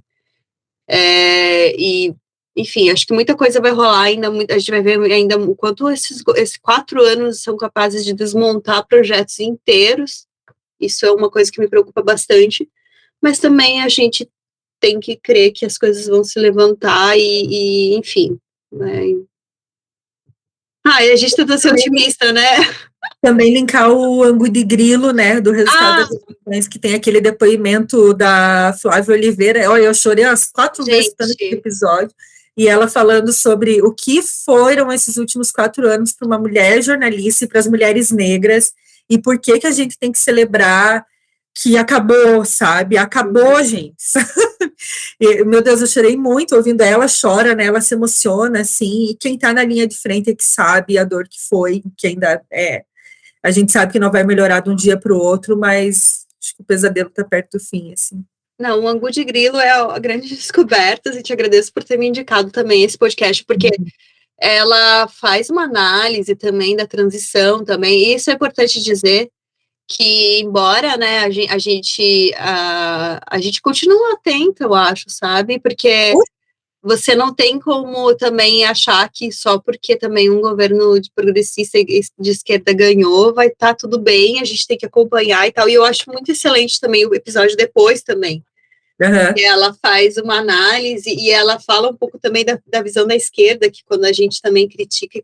enfim, acho que muita coisa vai rolar ainda, a gente vai ver ainda o quanto esses 4 anos são capazes de desmontar projetos inteiros, isso é uma coisa que me preocupa bastante, mas também a gente tem que crer que as coisas vão se levantar e enfim, né. A gente tenta ser otimista, né? Também linkar o ângulo de grilo, né, do resultado das eleições, que tem aquele depoimento da Flávia Oliveira. Olha, eu chorei umas 4 vezes tanto esse episódio, e ela falando sobre o que foram esses últimos 4 anos para uma mulher jornalista e para as mulheres negras, e por que a gente tem que celebrar que acabou, sabe? Acabou, gente. E, meu Deus, eu chorei muito ouvindo ela, chora, né? Ela se emociona, assim, e quem tá na linha de frente é que sabe a dor que foi, que ainda a gente sabe que não vai melhorar de um dia para o outro, mas acho que o pesadelo tá perto do fim, assim. Não, o Angu de Grilo é a grande descoberta, e te agradeço por ter me indicado também esse podcast, porque ela faz uma análise também da transição também, e isso é importante dizer, que embora, né, a gente continua atento, eu acho, sabe, porque você não tem como também achar que só porque também um governo de progressista de esquerda ganhou, vai estar tudo bem, a gente tem que acompanhar e tal, e eu acho muito excelente também o episódio depois também, ela faz uma análise e ela fala um pouco também da visão da esquerda, que quando a gente também critica,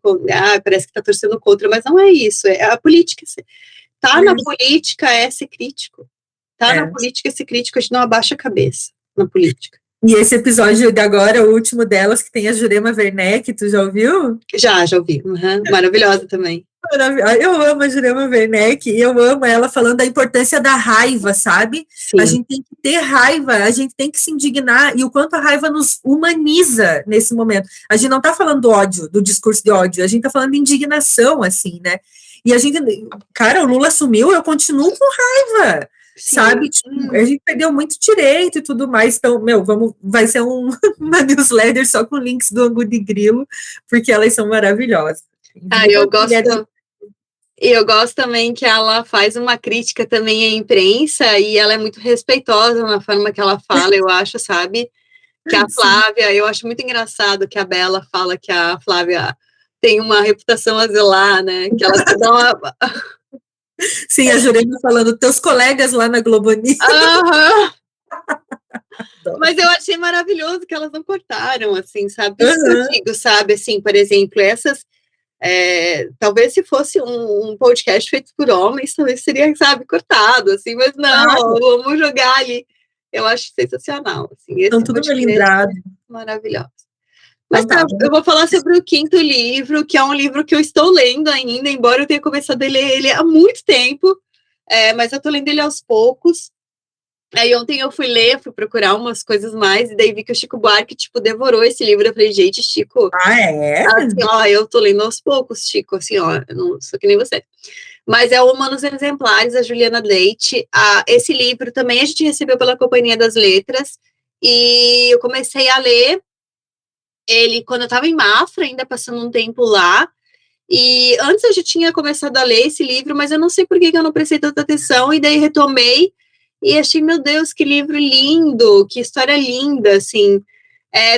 parece que está torcendo contra, mas não é isso, é a política. Tá na política é ser crítico. Na política é ser crítico, a gente não abaixa a cabeça na política. E esse episódio de agora, o último delas, que tem a Jurema Werneck, tu já ouviu? Já ouvi. Maravilhosa também. Eu amo a Jurema Werneck, e eu amo ela falando da importância da raiva, sabe? Sim. A gente tem que ter raiva, a gente tem que se indignar, e o quanto a raiva nos humaniza nesse momento. A gente não tá falando do ódio, do discurso de ódio, a gente tá falando de indignação, assim, né? E a gente, cara, o Lula assumiu, eu continuo com raiva, Sim. sabe? Tipo, a gente perdeu muito direito e tudo mais, então, vai ser uma newsletter só com links do Angu de Grilo, porque elas são maravilhosas. Eu gosto também que ela faz uma crítica também à imprensa e ela é muito respeitosa na forma que ela fala, eu acho, sabe? Que a Flávia, eu acho muito engraçado que a Bela fala que a Flávia tem uma reputação a zelar, né? Que ela dá uma... Sim, a Jurema falando, teus colegas lá na Globo News. Mas eu achei maravilhoso que elas não cortaram, assim, sabe? Isso que eu digo, sabe? Assim, por exemplo, essas... talvez se fosse um podcast feito por homens, talvez seria, sabe, cortado, assim, mas não, vamos jogar ali. Eu acho sensacional, assim. Estão tudo melindrado. Maravilhoso. Mas tá, eu vou falar sobre o 5º livro, que é um livro que eu estou lendo ainda, embora eu tenha começado a ler ele há muito tempo, mas eu estou lendo ele aos poucos. Aí ontem eu fui procurar umas coisas mais, e daí vi que o Chico Buarque, tipo, devorou esse livro. Eu falei, gente, Chico... Assim, ó, eu tô lendo aos poucos, Chico, assim, ó, eu não sou que nem você. Mas é o Humanos Exemplares, da Juliana Leite. Esse livro também a gente recebeu pela Companhia das Letras, e eu comecei a ler ele quando eu tava em Mafra, ainda passando um tempo lá, e antes eu já tinha começado a ler esse livro, mas eu não sei por que eu não prestei tanta atenção, e daí retomei, e achei, meu Deus, que livro lindo, que história linda, assim.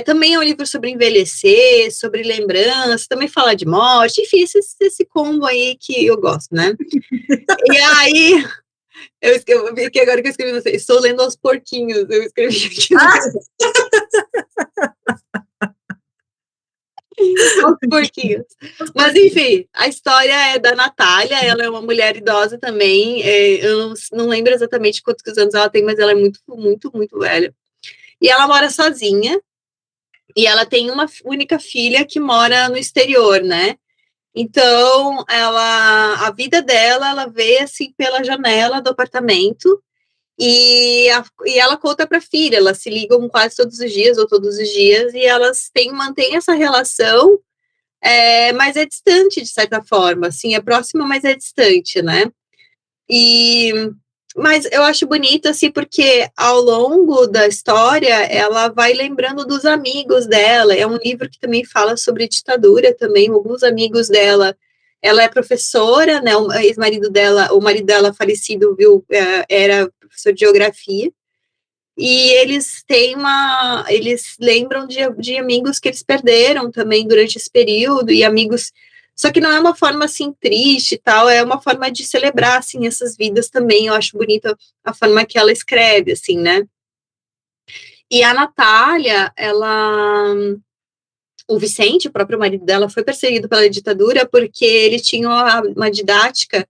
Também é um livro sobre envelhecer, sobre lembrança, também fala de morte, enfim, esse combo aí que eu gosto, né? E aí, eu vi aqui agora que eu escrevi, não sei, estou lendo aos porquinhos, eu escrevi aqui. Aos porquinhos. Mas, enfim, a história é da Natália, ela é uma mulher idosa também, eu não lembro exatamente quantos anos ela tem, mas ela é muito, muito, muito velha. E ela mora sozinha, e ela tem uma única filha que mora no exterior, né? Então, a vida dela, ela vê assim pela janela do apartamento, e ela conta para a filha, elas se ligam quase todos os dias, ou todos os dias, e elas mantêm essa relação, mas é distante, de certa forma, assim, é próxima, mas é distante, né? Mas eu acho bonito, assim, porque ao longo da história, ela vai lembrando dos amigos dela. É um livro que também fala sobre ditadura também, alguns amigos dela. Ela é professora, né, o ex-marido dela, o marido dela falecido, viu, era professor de geografia. E eles lembram de amigos que eles perderam também durante esse período, e amigos... Só que não é uma forma, assim, triste e tal, é uma forma de celebrar, assim, essas vidas também. Eu acho bonita a forma que ela escreve, assim, né? E a Natália, o Vicente, o próprio marido dela, foi perseguido pela ditadura porque ele tinha uma didática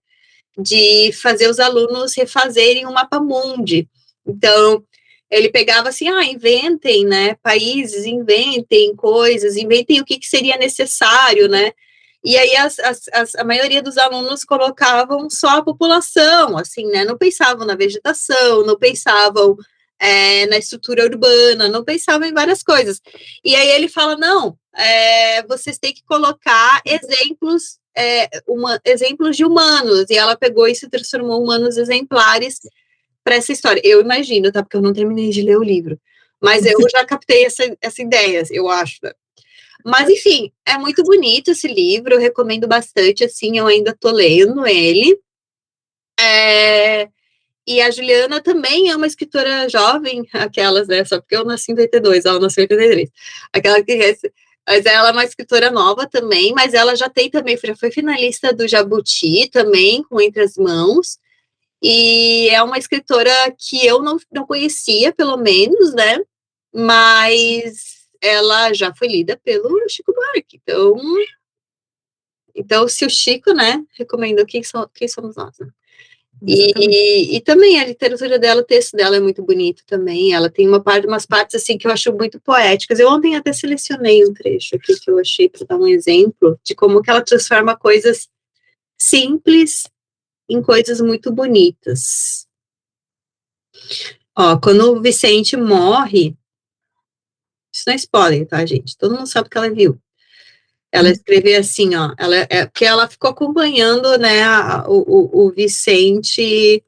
de fazer os alunos refazerem o mapa mundi. Então, ele pegava assim, inventem, né, países, inventem coisas, inventem o que seria necessário, né? E aí a maioria dos alunos colocavam só a população, assim, né? Não pensavam na vegetação, não pensavam na estrutura urbana, não pensavam em várias coisas. E aí ele fala, não, vocês têm que colocar exemplos de humanos. E ela pegou e se transformou humanos exemplares para essa história. Eu imagino, tá? Porque eu não terminei de ler o livro. Mas eu já captei essa ideia, eu acho, né? Mas, enfim, é muito bonito esse livro, eu recomendo bastante, assim, eu ainda tô lendo ele. E a Juliana também é uma escritora jovem, aquelas, né, só porque eu nasci em 82, ela nasceu em 83. Aquela que... Mas ela é uma escritora nova também, mas ela já foi finalista do Jabuti também, com Entre as Mãos. E é uma escritora que eu não conhecia, pelo menos, né, mas... ela já foi lida pelo Chico Buarque, então se o Chico, né, recomendou, quem somos nós, né? E também a literatura dela, o texto dela é muito bonito também, ela tem umas partes assim que eu acho muito poéticas. Eu ontem até selecionei um trecho aqui que eu achei para dar um exemplo de como que ela transforma coisas simples em coisas muito bonitas. Ó, quando o Vicente morre, isso não é spoiler, tá, gente? Todo mundo sabe que ela viu. Ela escreveu assim, ó, porque ela ficou acompanhando, né, o Vicente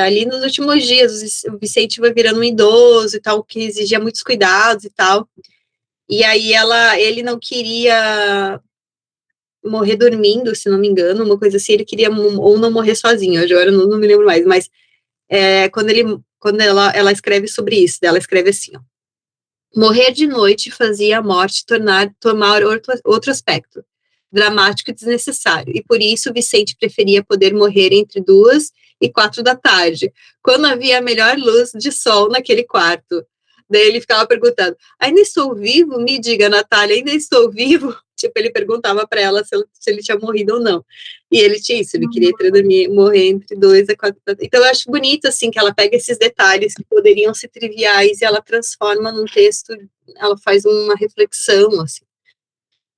ali nos últimos dias. O Vicente vai virando um idoso e tal, que exigia muitos cuidados e tal. E aí ele não queria morrer dormindo, se não me engano, uma coisa assim, ele queria ou não morrer sozinho, agora eu não me lembro mais, mas quando ela escreve sobre isso, ela escreve assim, ó, morrer de noite fazia a morte tomar outro aspecto, dramático e desnecessário, e por isso Vicente preferia poder morrer entre 2 e 4 da tarde, quando havia a melhor luz de sol naquele quarto. Daí ele ficava perguntando, ainda estou vivo? Me diga, Natália, ainda estou vivo? Tipo, ele perguntava para ela se ele tinha morrido ou não. E ele tinha isso, ele queria morrer entre 2 e 4 da tarde. Então, eu acho bonito, assim, que ela pega esses detalhes que poderiam ser triviais e ela transforma num texto, ela faz uma reflexão, assim.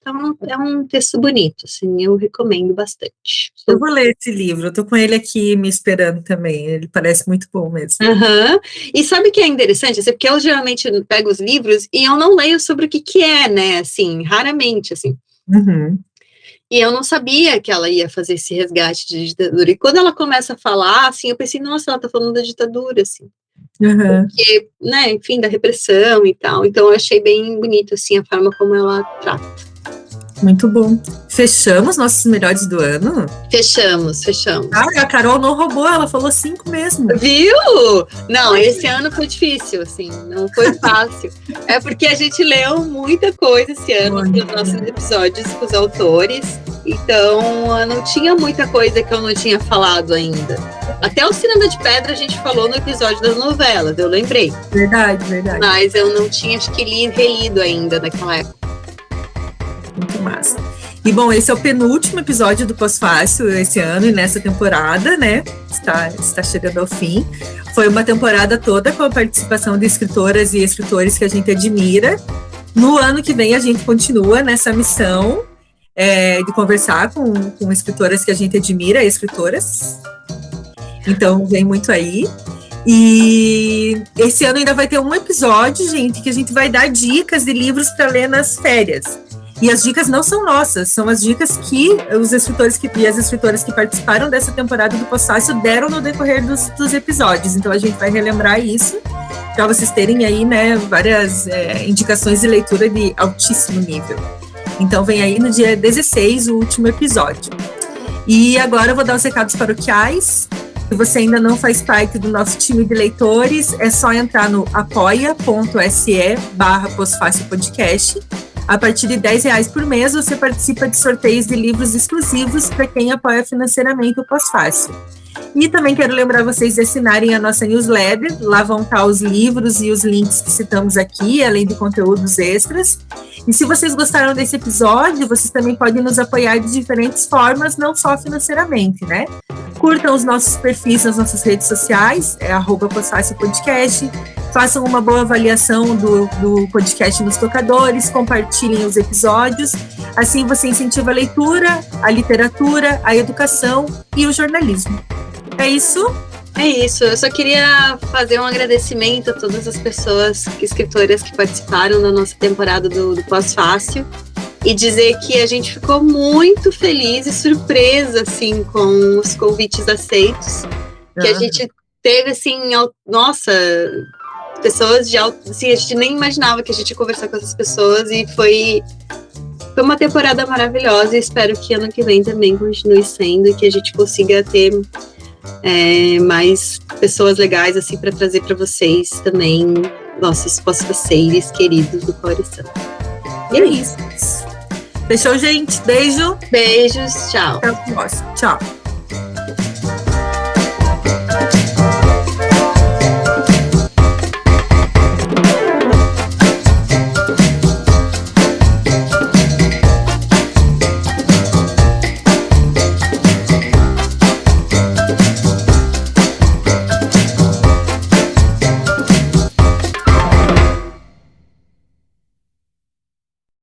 Então, é um texto bonito, assim, eu recomendo bastante. Eu vou ler esse livro, eu tô com ele aqui me esperando também, ele parece muito bom mesmo. Uhum. E sabe o que é interessante? Assim, porque eu geralmente pego os livros e eu não leio sobre o que é, né, assim, raramente, assim. Uhum. E eu não sabia que ela ia fazer esse resgate de ditadura. E quando ela começa a falar, assim, eu pensei, nossa, ela tá falando da ditadura, assim. Uhum. Porque, né, enfim, da repressão e tal. Então, eu achei bem bonito, assim, a forma como ela trata. Muito bom. Fechamos nossos melhores do ano? Fechamos. A Carol não roubou, ela falou 5 mesmo. Viu? Não, esse ano foi difícil, assim, não foi fácil. É porque a gente leu muita coisa esse ano nos nossos episódios com os autores, então não tinha muita coisa que eu não tinha falado ainda. Até o Cinema de Pedra a gente falou no episódio das novelas, eu lembrei. Verdade. Mas eu não tinha, acho que relido ainda naquela época. Muito massa. E bom, esse é o penúltimo episódio do Pós-Fácil esse ano e nessa temporada, né? Está chegando ao fim. Foi uma temporada toda com a participação de escritoras e escritores que a gente admira. No ano que vem a gente continua nessa missão de conversar com escritoras que a gente admira, escritoras. Então vem muito aí. E esse ano ainda vai ter um episódio, gente, que a gente vai dar dicas de livros para ler nas férias. E as dicas não são nossas, são as dicas que os escritores e as escritoras que participaram dessa temporada do Pós-Fácil deram no decorrer dos episódios. Então a gente vai relembrar isso, para vocês terem aí, né, várias indicações de leitura de altíssimo nível. Então vem aí no dia 16 o último episódio. E agora eu vou dar os recados paroquiais. Se você ainda não faz parte do nosso time de leitores, é só entrar no apoia.se/Pós-Fácil-Podcast. A partir de R$10 por mês, você participa de sorteios de livros exclusivos para quem apoia financeiramente o Pós-Fácil. E também quero lembrar vocês de assinarem a nossa newsletter, lá vão estar os livros e os links que citamos aqui, além de conteúdos extras. E se vocês gostaram desse episódio, vocês também podem nos apoiar de diferentes formas, não só financeiramente, né? Curtam os nossos perfis nas nossas redes sociais, @Pós-Fácil-Podcast, façam uma boa avaliação do podcast nos tocadores, compartilhem os episódios, assim você incentiva a leitura, a literatura, a educação e o jornalismo. É isso? É isso, eu só queria fazer um agradecimento a todas as pessoas, escritoras que participaram da nossa temporada do Pós-Fácil e dizer que a gente ficou muito feliz e surpresa, assim, com os convites aceitos, que a gente teve, assim, nossa, pessoas de alto, assim, a gente nem imaginava que a gente ia conversar com essas pessoas e foi uma temporada maravilhosa e espero que ano que vem também continue sendo e que a gente consiga ter mais pessoas legais assim para trazer para vocês também, nossos pós-faceiros queridos do coração. E é isso. Fechou, gente? Beijo. Beijos, tchau. Até o próximo. Tchau.